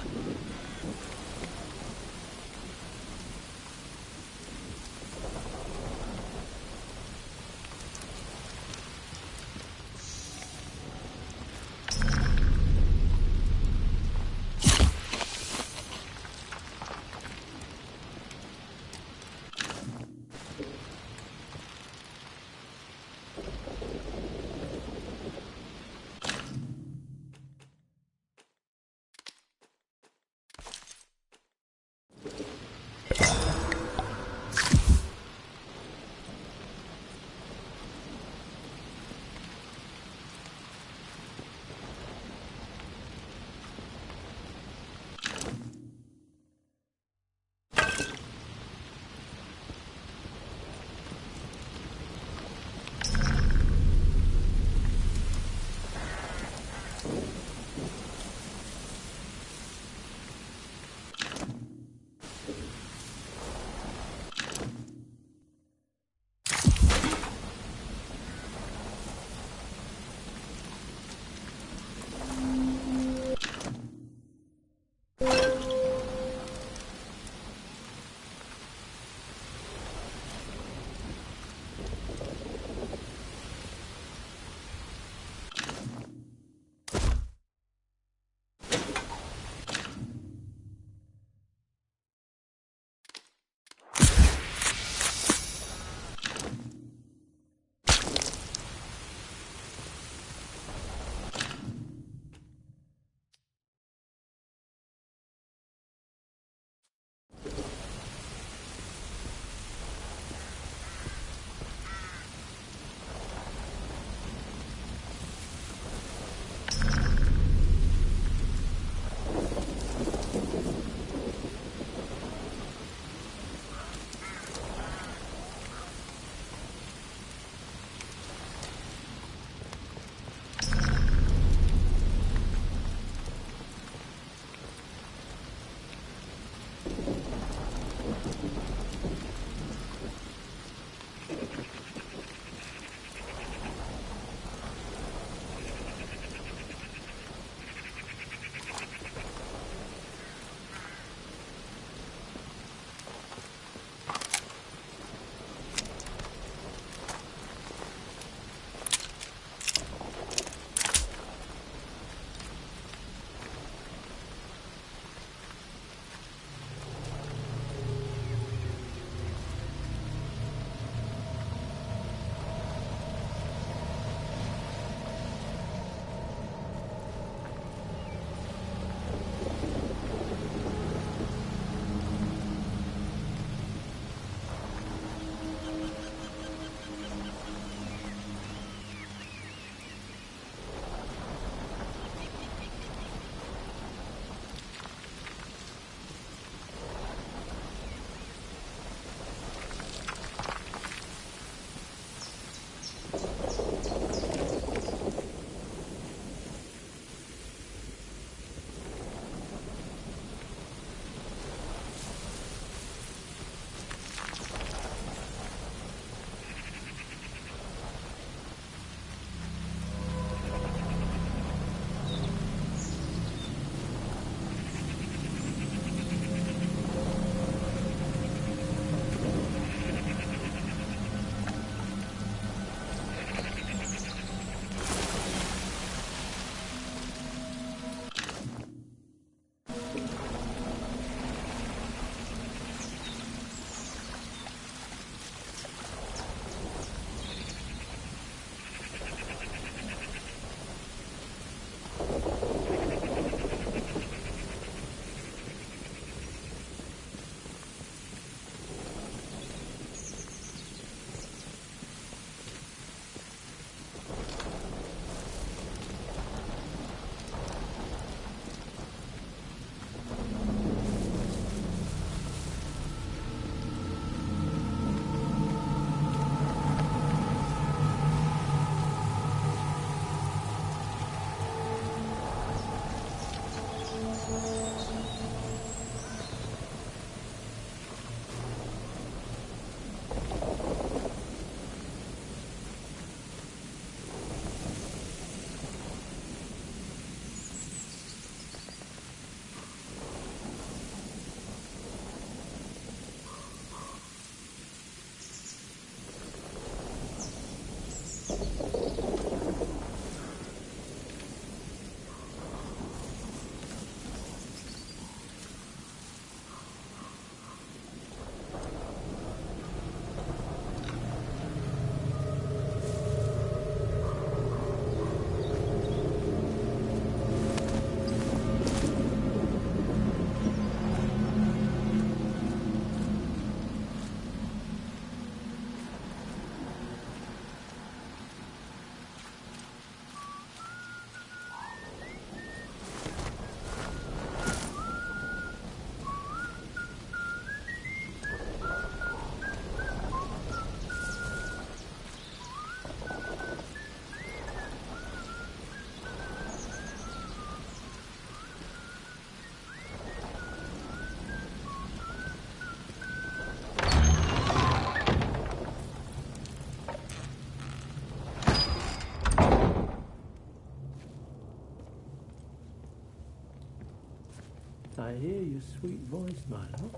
I hear your sweet voice, my love.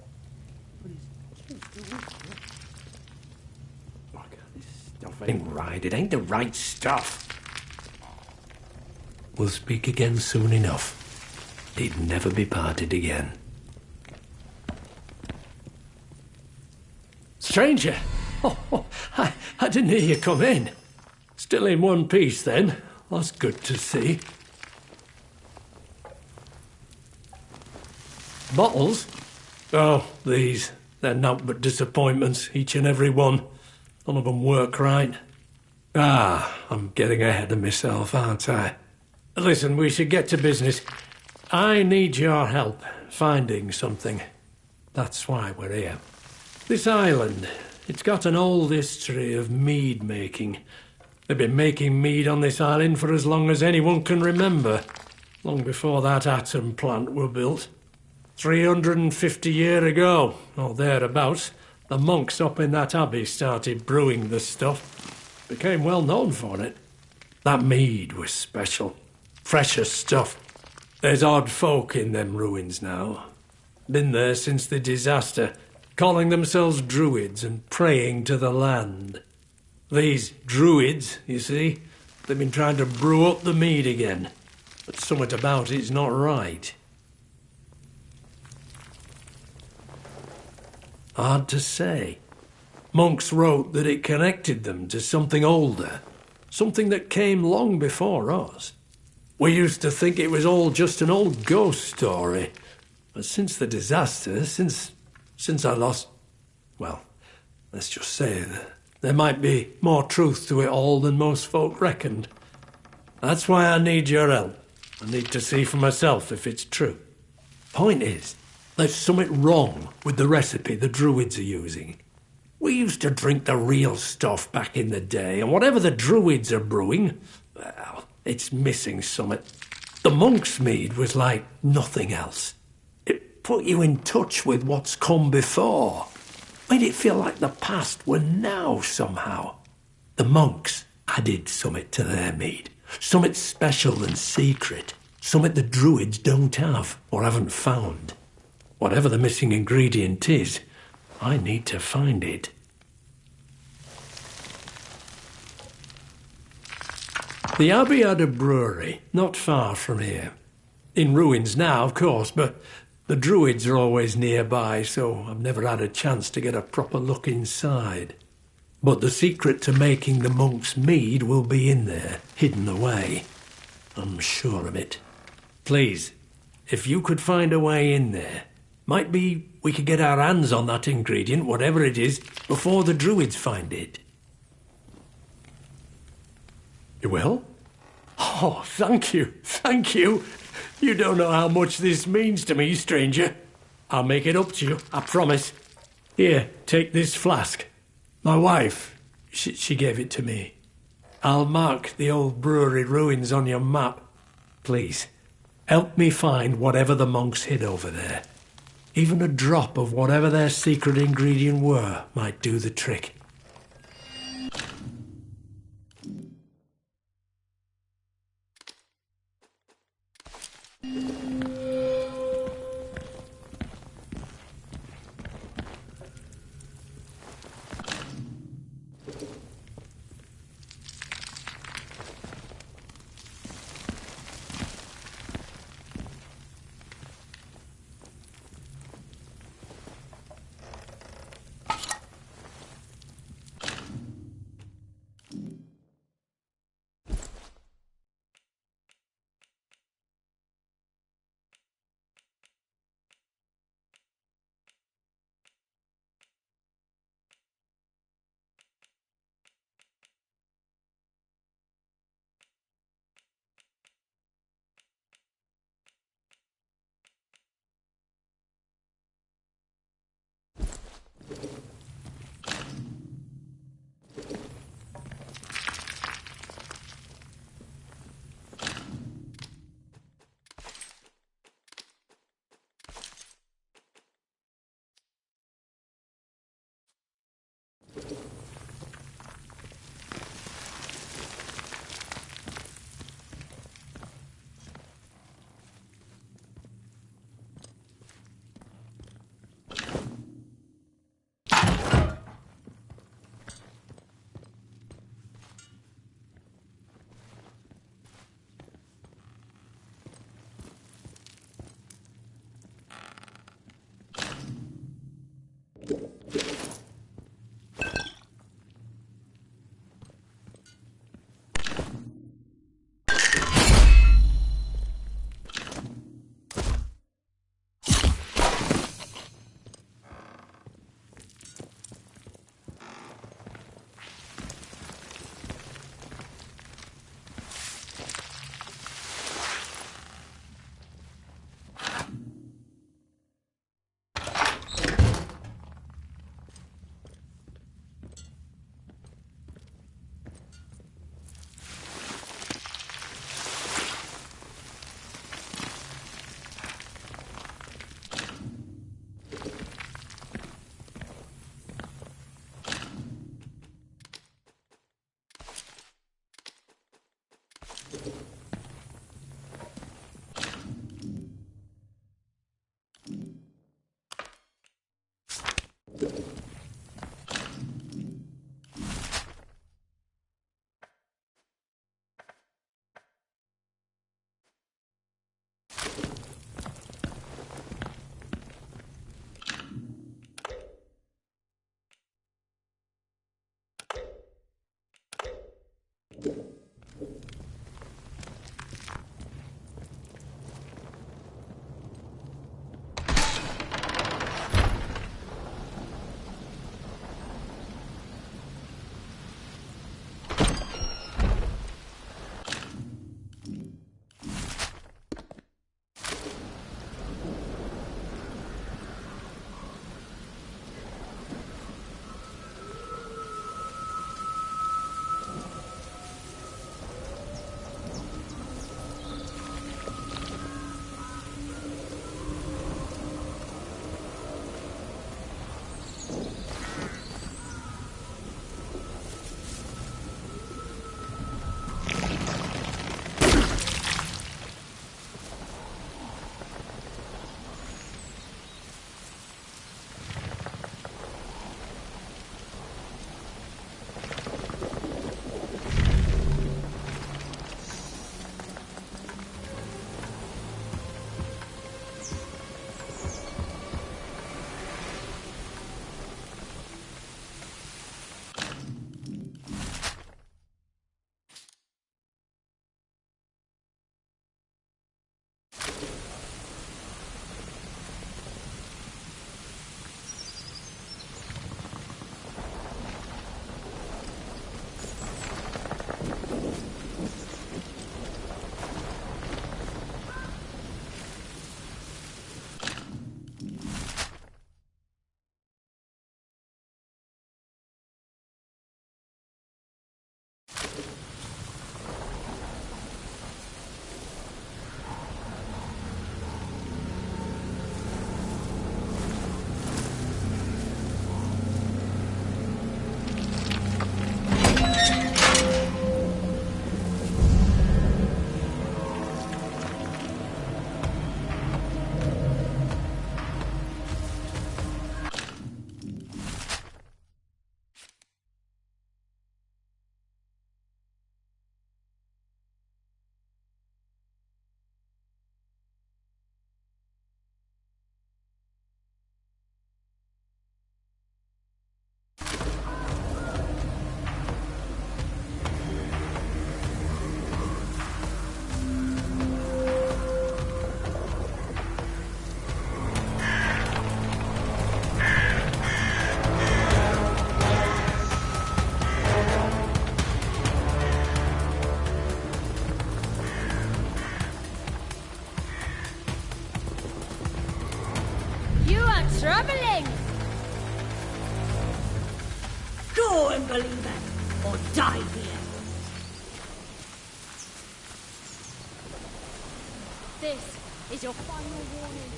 But it's just a whisper. Look, this stuff ain't right. It ain't the right stuff. We'll speak again soon enough. He'd never be parted again. Stranger! Oh, I didn't hear you come in. Still in one piece, then. That's good to see. Bottles? Oh, these. They're naught but disappointments, each and every one. None of them work right. I'm getting ahead of myself, aren't I? Listen, we should get to business. I need your help finding something. That's why we're here. This island, it's got an old history of mead making. They've been making mead on this island for as long as anyone can remember. Long before that atom plant were built. 350 years ago, or thereabouts, the monks up in that abbey started brewing the stuff. Became well known for it. That mead was special. Fresher stuff. There's odd folk in them ruins now. Been there since the disaster, calling themselves druids and praying to the land. These druids, you see, they've been trying to brew up the mead again. But something about it's not right. Hard to say. Monks wrote that it connected them to something older, something that came long before us. We used to think it was all just an old ghost story. But since the disaster, since I lost... Well, let's just say that there might be more truth to it all than most folk reckoned. That's why I need your help. I need to see for myself if it's true. Point is, there's something wrong with the recipe the druids are using. We used to drink the real stuff back in the day, and whatever the druids are brewing, well, it's missing something. The monk's mead was like nothing else. It put you in touch with what's come before. Made it feel like the past were now somehow. The monks added something to their mead. Something special and secret. Something the druids don't have or haven't found. Whatever the missing ingredient is, I need to find it. The Abbey had a brewery not far from here. In ruins now, of course, but the druids are always nearby, so I've never had a chance to get a proper look inside. But the secret to making the monk's mead will be in there, hidden away. I'm sure of it. Please, if you could find a way in there, might be we could get our hands on that ingredient, whatever it is, before the druids find it. You will? Oh, thank you, thank you. You don't know how much this means to me, stranger. I'll make it up to you, I promise. Here, take this flask. My wife, she gave it to me. I'll mark the old brewery ruins on your map. Please, help me find whatever the monks hid over there. Even a drop of whatever their secret ingredient were might do the trick.
Troubling! Go and believe it, or die here. This is your final warning.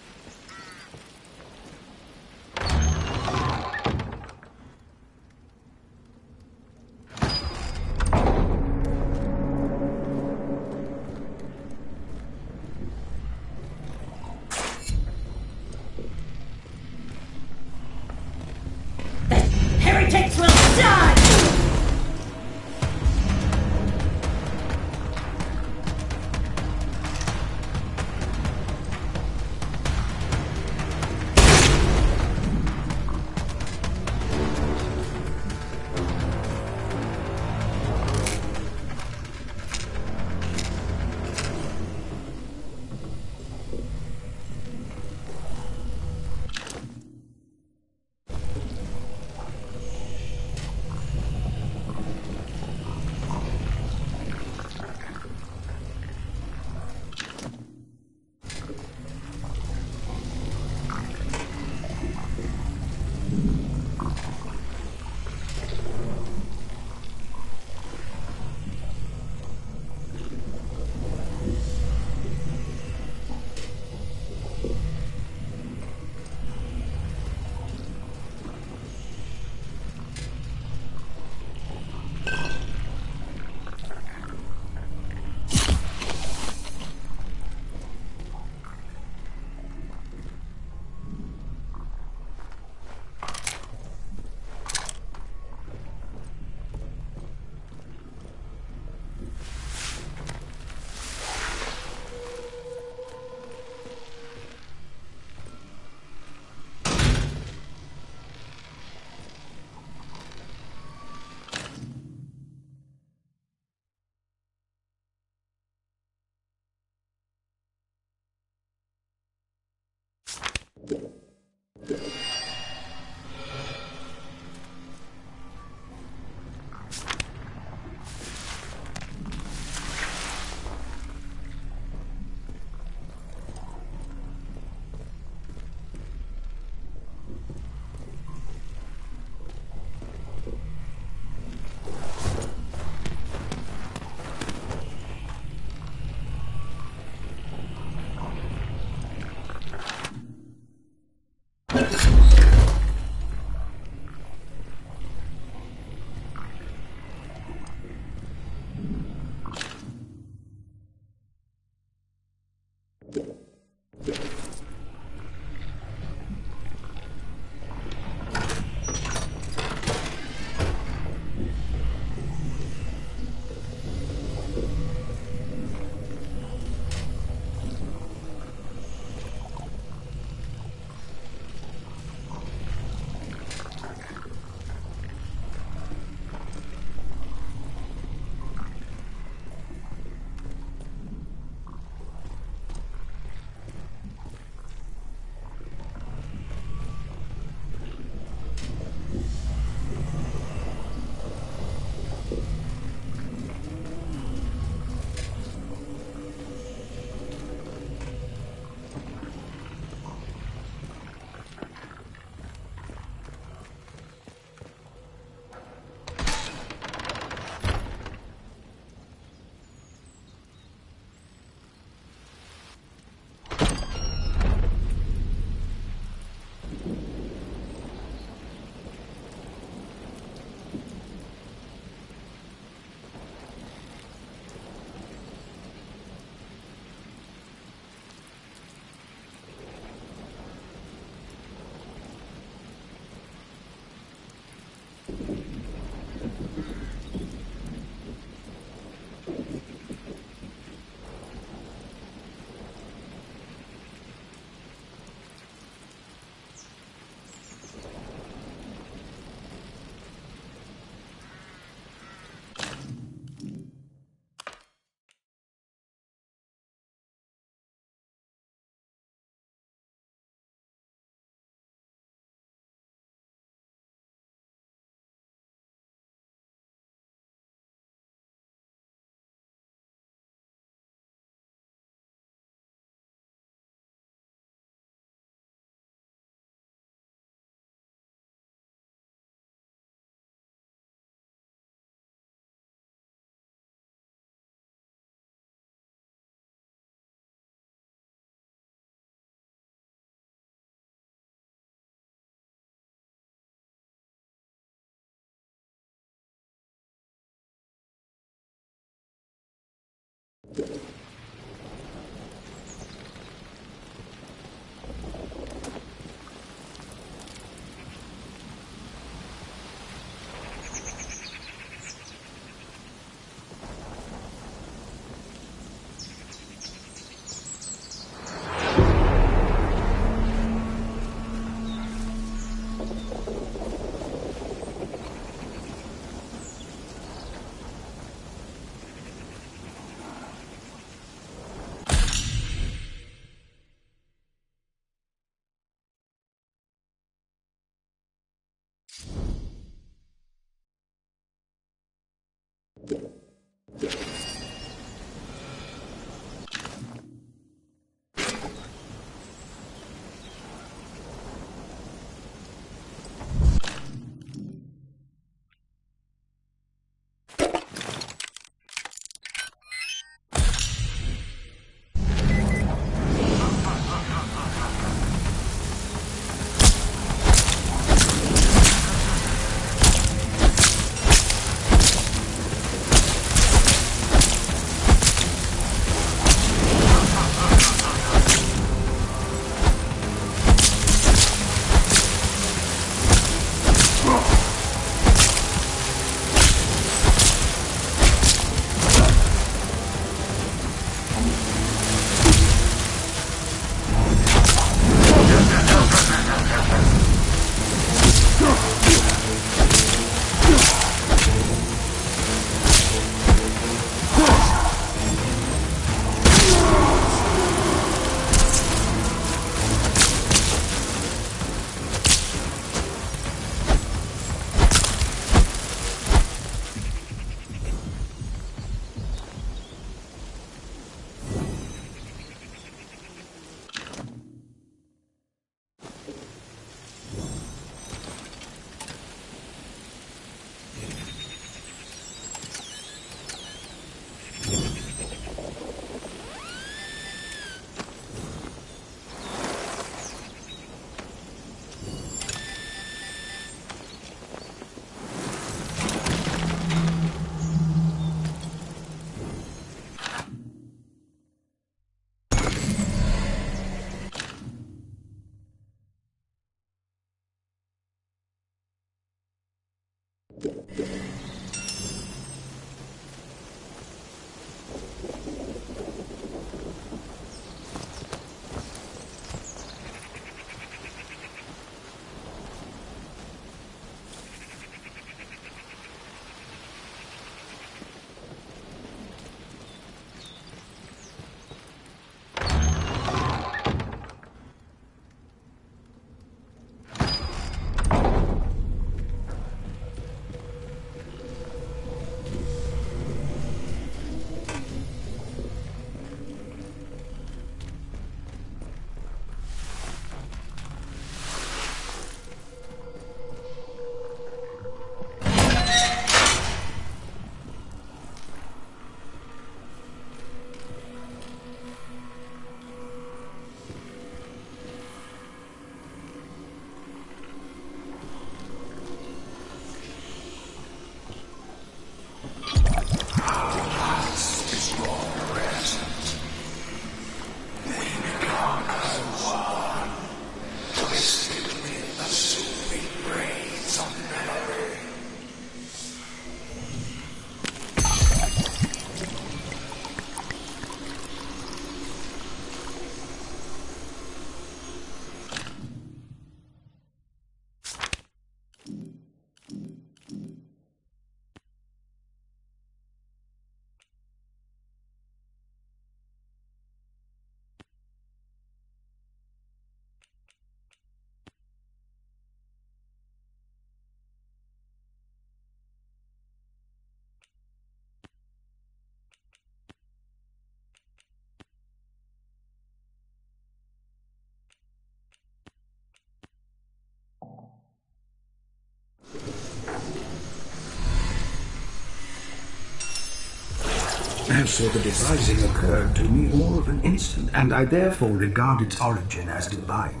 And so the devising occurred to me all of an instant, and I therefore regard its origin as divine.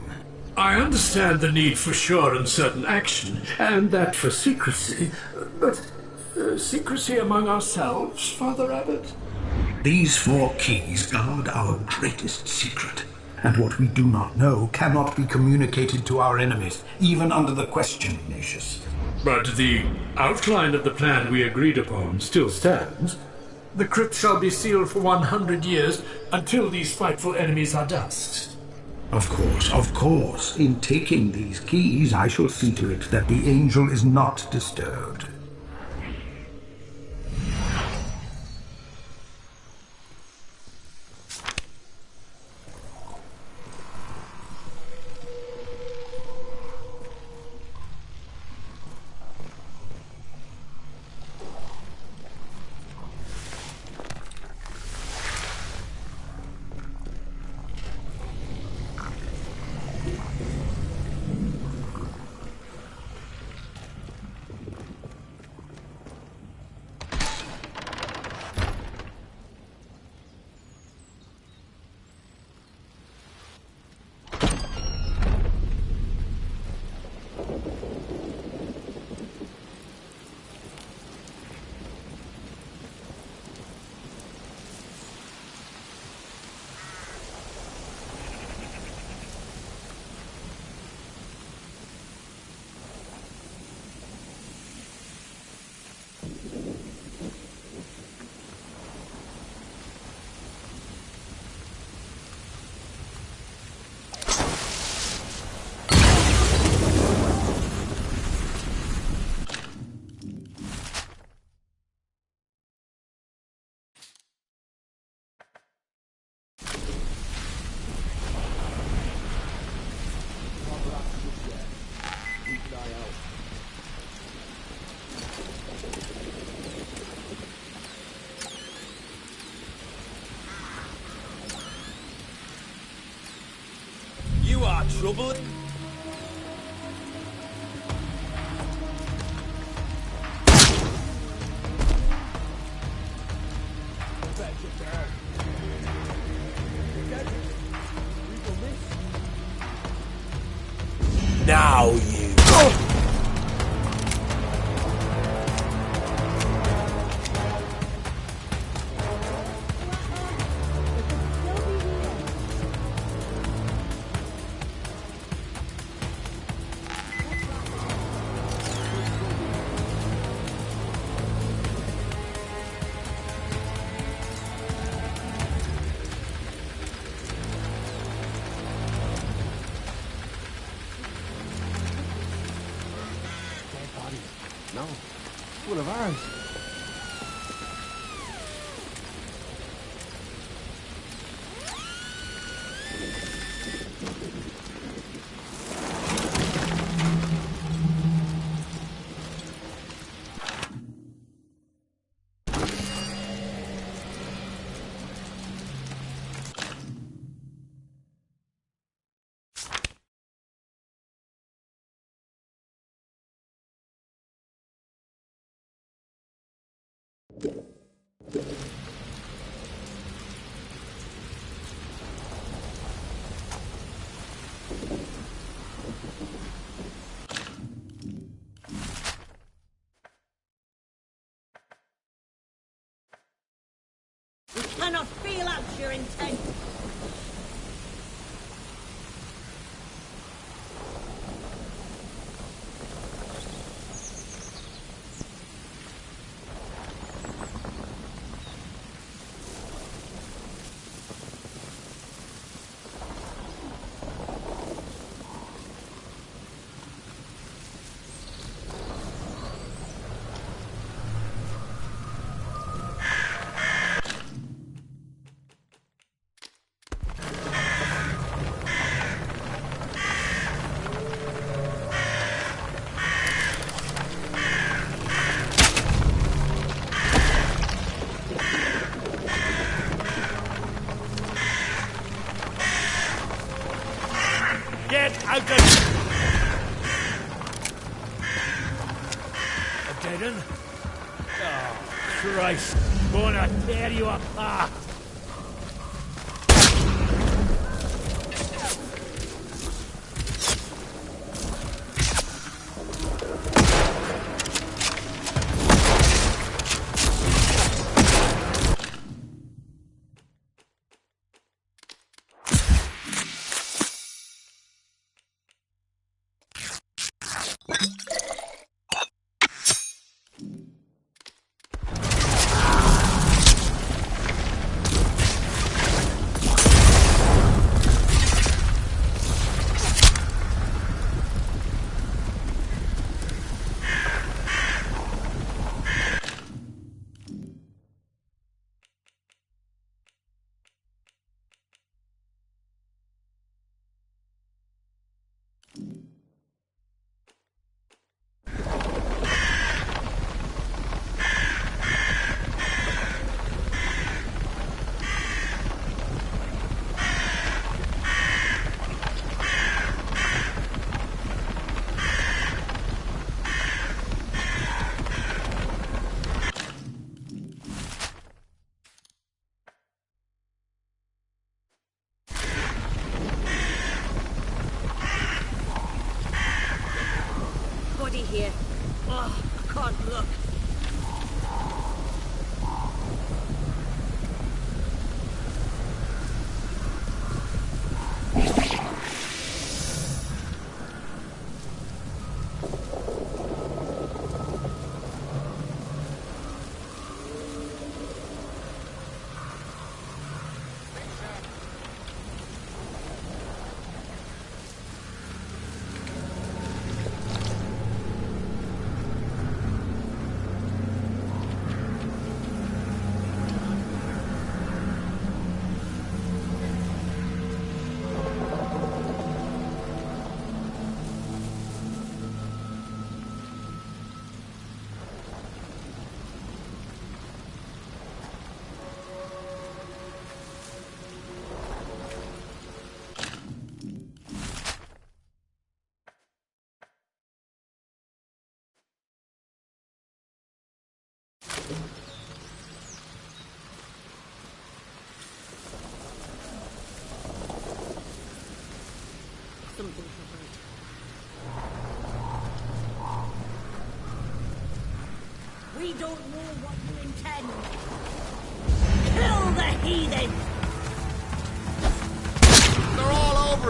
I understand the need for sure and certain action, and that for secrecy, but secrecy among ourselves, Father Abbot?
These 4 keys guard our greatest secret, and what we do not know cannot be communicated to our enemies, even under the question, Ignatius.
But the outline of the plan we agreed upon still stands. The crypt shall be sealed for 100 years until these frightful enemies are dust.
Of course. In taking these keys, I shall see to it that the angel is not disturbed.
trouble? Now you...
No, it's one of ours.
We cannot feel out your intent.
Get out of... A dead end? Oh, Christ. Gonna tear you apart.
Here. Oh, I can't look.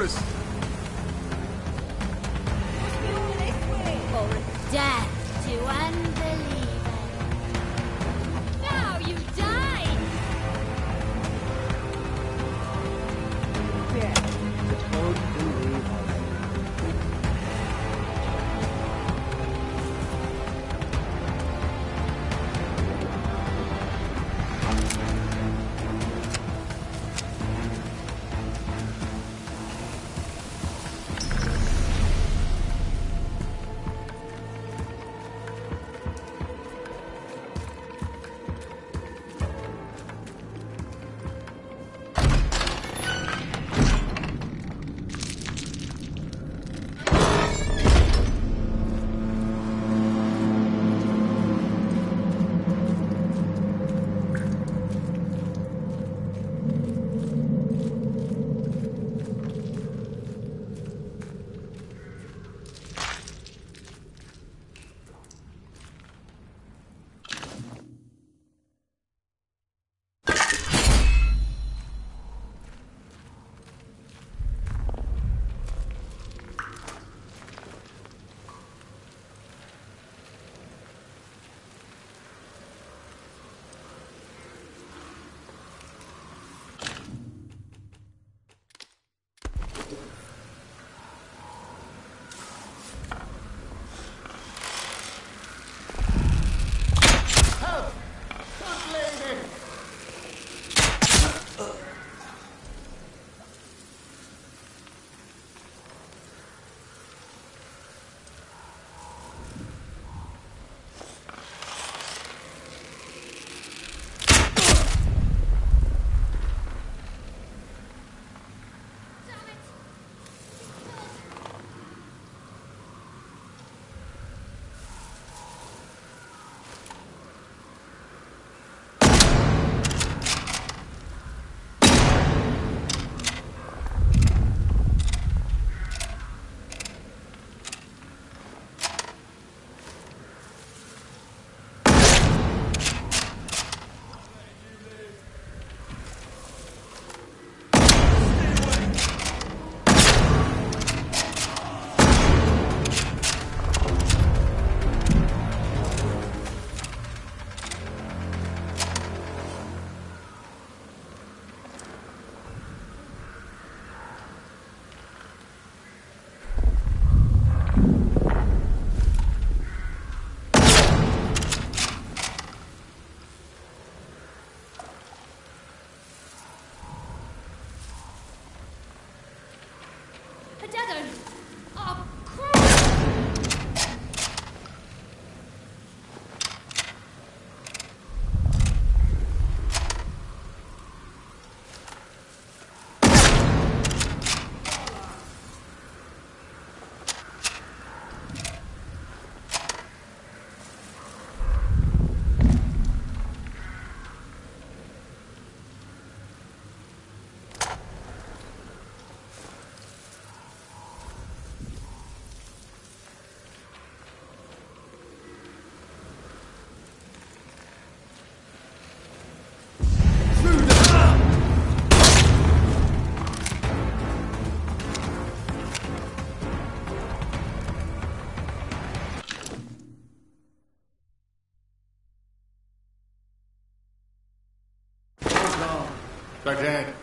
us!
Or death to unbelievers. Now you die!
They're dead.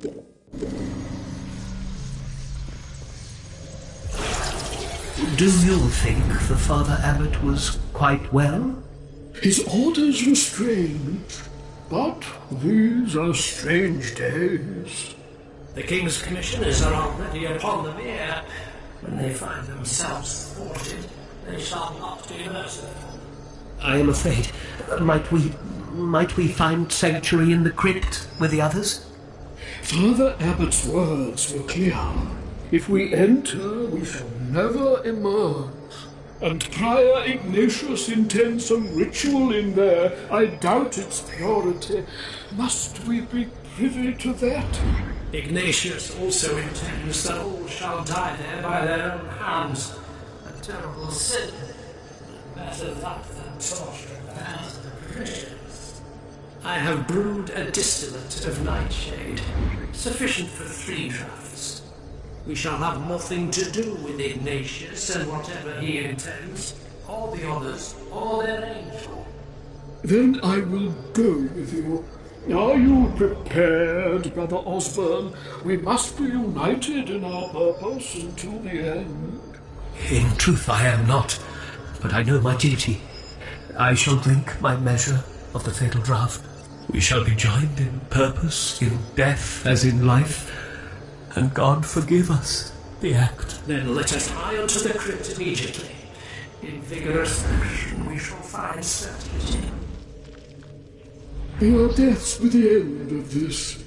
Do you think the Father Abbot was quite well?
His orders were strange, but these are strange days.
The King's Commissioners are already upon the mere. When they find themselves thwarted, they shall not be merciful.
I am afraid. Might we find sanctuary in the crypt with the others?
Father Abbot's words were clear. If we enter, we shall never emerge. And Prior Ignatius intends some ritual in there. I doubt its purity. Must we be privy to that?
Ignatius also intends that all shall die there by their own hands. A terrible sin. Better that than torture in the hands of the parishioners. I have brewed a distillate of nightshade, sufficient for 3 draughts. We shall have nothing to do with Ignatius and whatever he intends, or the others, or their angel.
Then I will go with you. Are you prepared, Brother Osborne? We must be united in our purpose until the end.
In truth, I am not, but I know my duty. I shall drink my measure of the fatal draught. We shall be joined in purpose, in death as in life, and God forgive us the act.
Then let us hie unto the crypt immediately. In vigorous action we shall find certainty.
May our deaths be the end of this.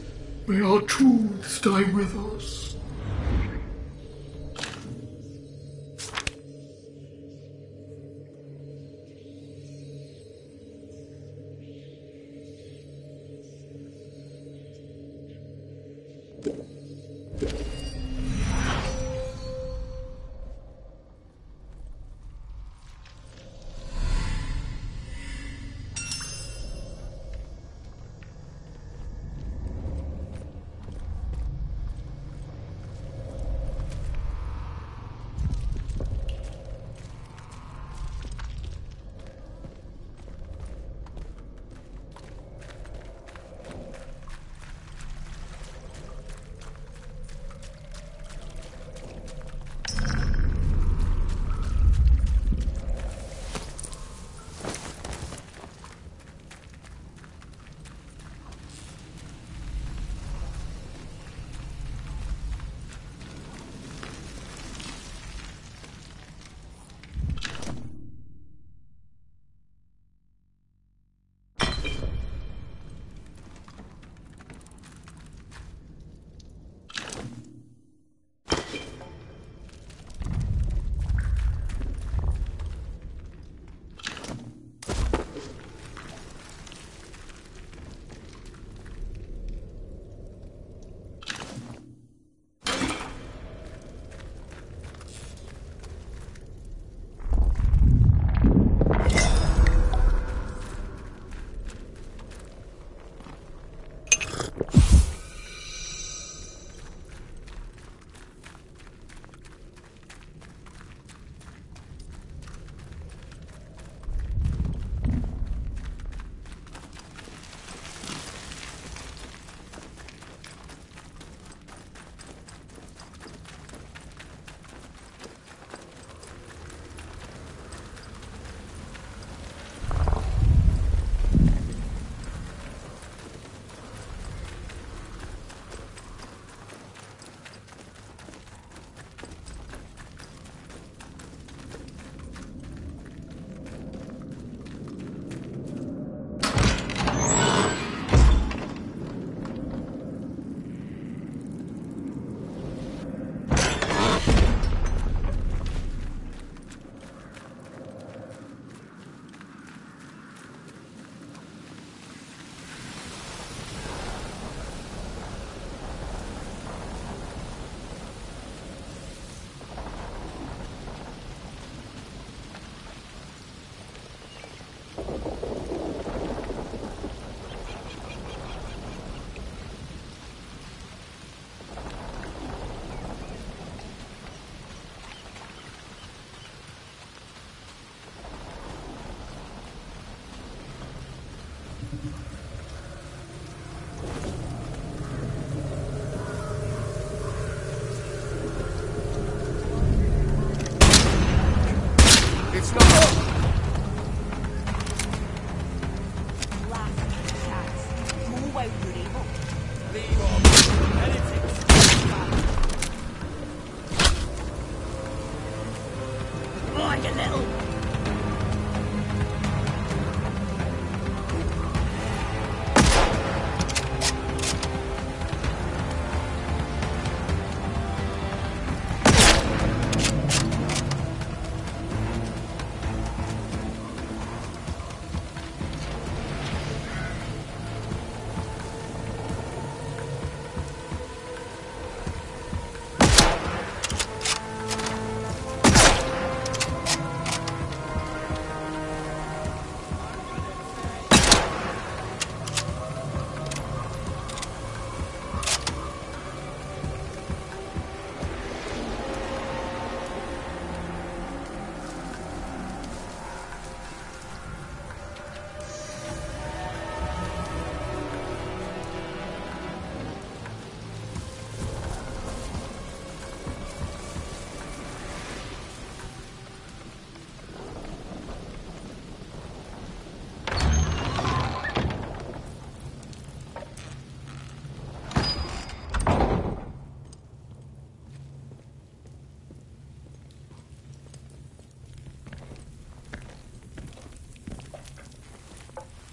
May our truths die with us.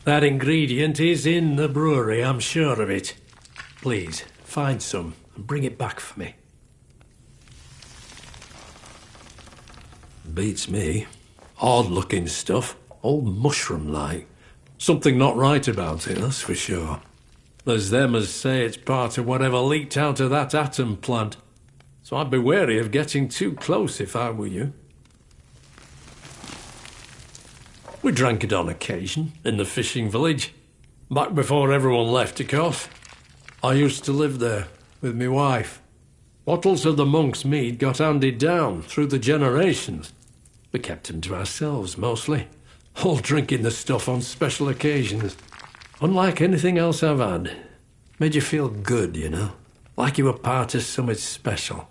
That ingredient is in the brewery, I'm sure of it. Please, find some and bring it back for me. Beats me. Odd-looking stuff. All mushroom-like. Something not right about it, that's for sure. There's them as say it's part of whatever leaked out of that atom plant. So I'd be wary of getting too close if I were you. We drank it on occasion, in the fishing village. Back before everyone left, of course. I used to live there, with my wife. Bottles of the monk's mead got handed down through the generations. We kept them to ourselves, mostly. All drinking the stuff on special occasions. Unlike anything else I've had. Made you feel good, you know? Like you were part of something special.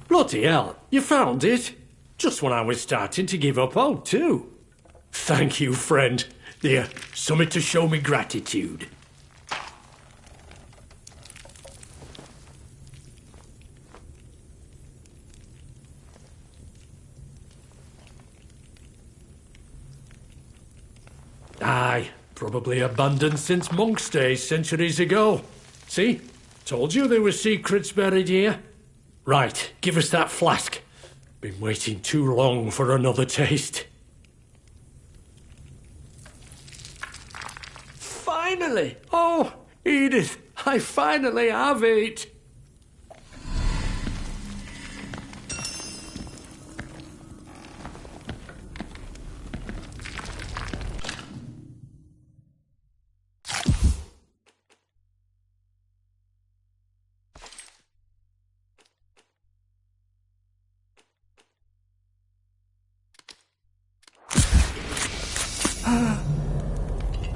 Bloody hell, you found it? Just when I was starting to give up hope, too. Thank you, friend. There, something to show me gratitude. Aye, probably abandoned since Monk's days centuries ago. See? Told you there were secrets buried here. Right, give us that flask. Been waiting too long for another taste. Finally! Oh, Edith, I finally have it!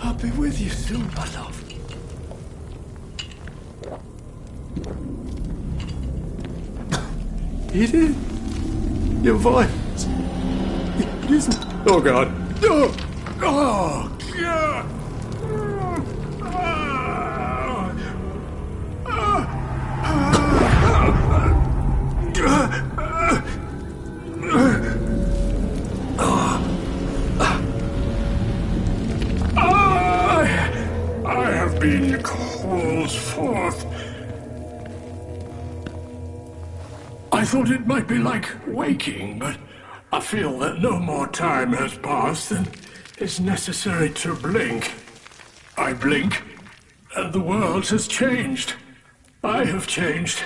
I'll be with you soon, my love. Edith? Your voice. It isn't. Oh, God. Oh! Oh, God!
I have been called forth. I thought it might be like waking, but I feel that no more time has passed than is necessary to blink. I blink, and the world has changed. I have changed.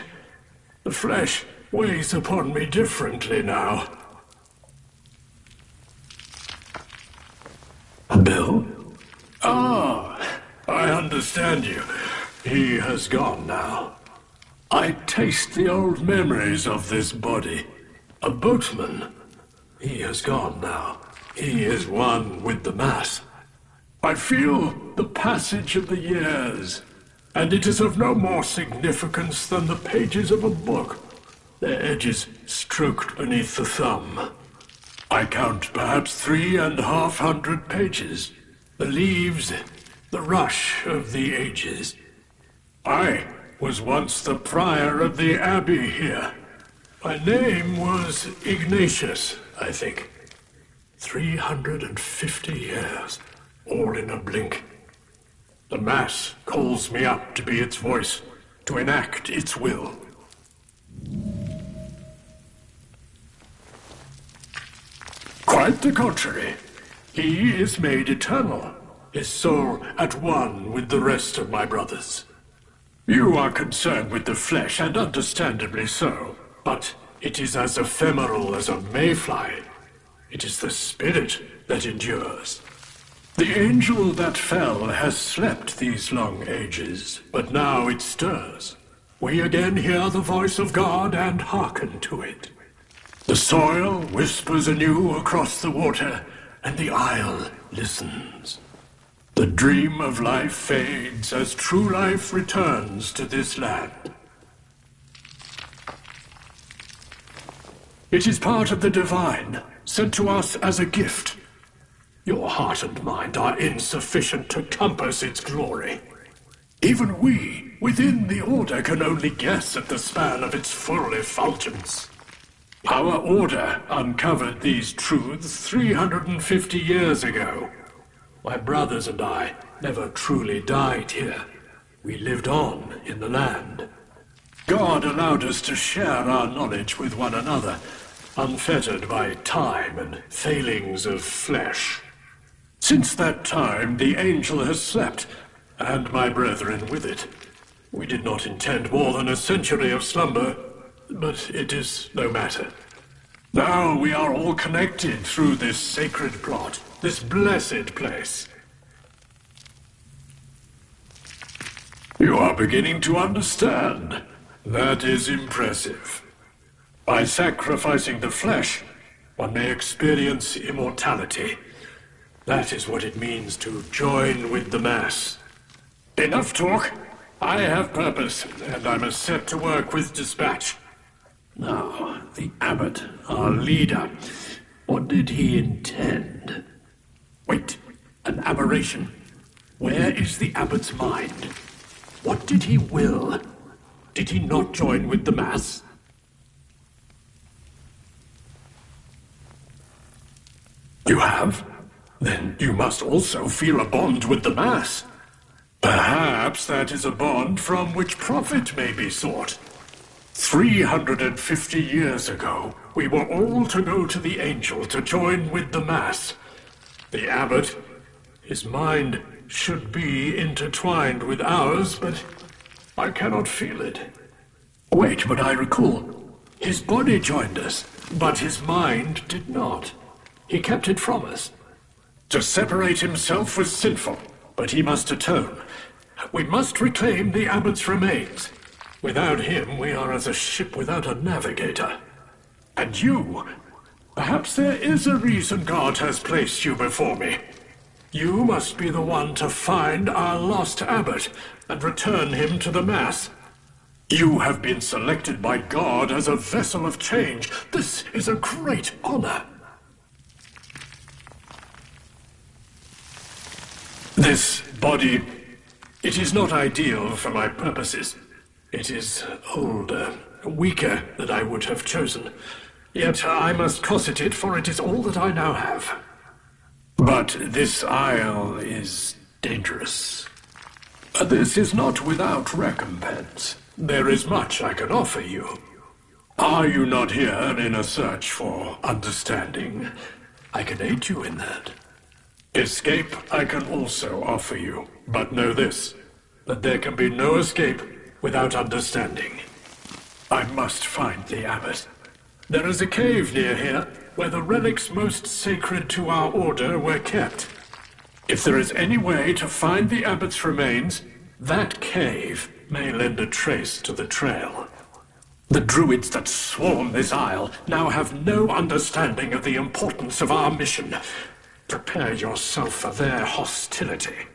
The flesh weighs upon me differently now. Bill? Ah, I understand you. He has gone now. I taste the old memories of this body. A boatman. He has gone now. He is one with the mass. I feel the passage of the years, and it is of no more significance than the pages of a book, their edges stroked beneath the thumb. I count perhaps 350 pages. The leaves, the rush of the ages. I was once the prior of the abbey here. My name was Ignatius, I think. 350 years, all in a blink. The Mass calls me up to be its voice, to enact its will. Quite the contrary. He is made eternal, his soul at one with the rest of my brothers. You are concerned with the flesh, and understandably so, but it is as ephemeral as a mayfly. It is the spirit that endures. The angel that fell has slept these long ages, but now it stirs. We again hear the voice of God and hearken to it. The soil whispers anew across the water, and the isle listens. The dream of life fades as true life returns to this land. It is part of the divine, sent to us as a gift. Your heart and mind are insufficient to compass its glory. Even we, within the Order, can only guess at the span of its full effulgence. Our Order uncovered these truths 350 years ago.
My brothers and I never truly died here. We lived on in the land. God allowed us to share our knowledge with one another, unfettered by time and failings of flesh. Since that time, the angel has slept, and my brethren with it. We did not intend more than a century of slumber, but it is no matter. Now we are all connected through this sacred plot, this blessed place. You are beginning to understand. That is impressive. By sacrificing the flesh, one may experience immortality. That is what it means to join with the Mass. Enough talk. I have purpose, and I must set to work with dispatch. Now, the abbot, our leader, what did he intend? Wait, an aberration. Where is the abbot's mind? What did he will? Did he not join with the Mass? You have? Then you must also feel a bond with the Mass. Perhaps that is a bond from which profit may be sought. 350 years ago, we were all to go to the angel to join with the Mass. The abbot, his mind should be intertwined with ours, but I cannot feel it. Wait, but I recall. His body joined us, but his mind did not. He kept it from us. To separate himself was sinful, but he must atone. We must reclaim the abbot's remains. Without him, we are as a ship without a navigator. And you, perhaps there is a reason God has placed you before me. You must be the one to find our lost abbot and return him to the Mass. You have been selected by God as a vessel of change. This is a great honor. This body, it is not ideal for my purposes. It is older, weaker than I would have chosen. Yet I must cosset it, for it is all that I now have. But this isle is dangerous. This is not without recompense. There is much I can offer you. Are you not here in a search for understanding? I can aid you in that. Escape I can also offer you, but know this, that there can be no escape without understanding. I must find the abbot. There is a cave near here where the relics most sacred to our order were kept. If there is any way to find the abbot's remains, that cave may lend a trace to the trail. The druids that swarm this isle now have no understanding of the importance of our mission. Prepare yourself for their hostility.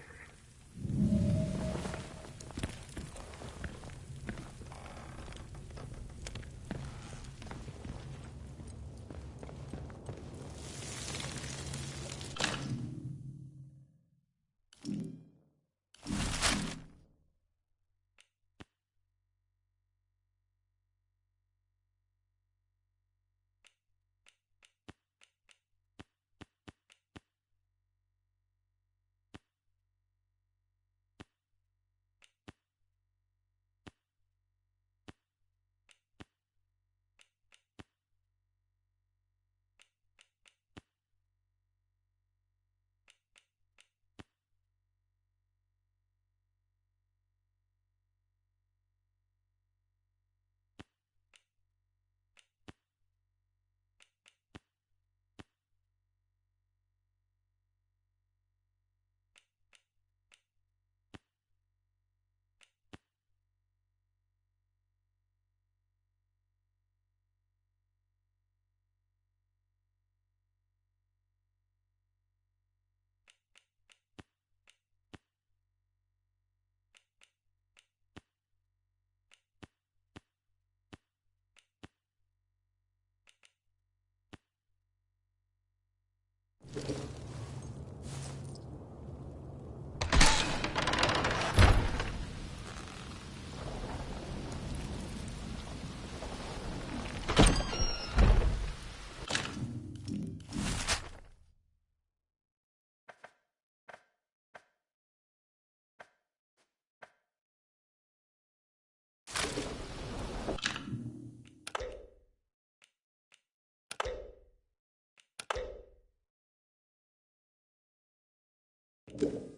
it.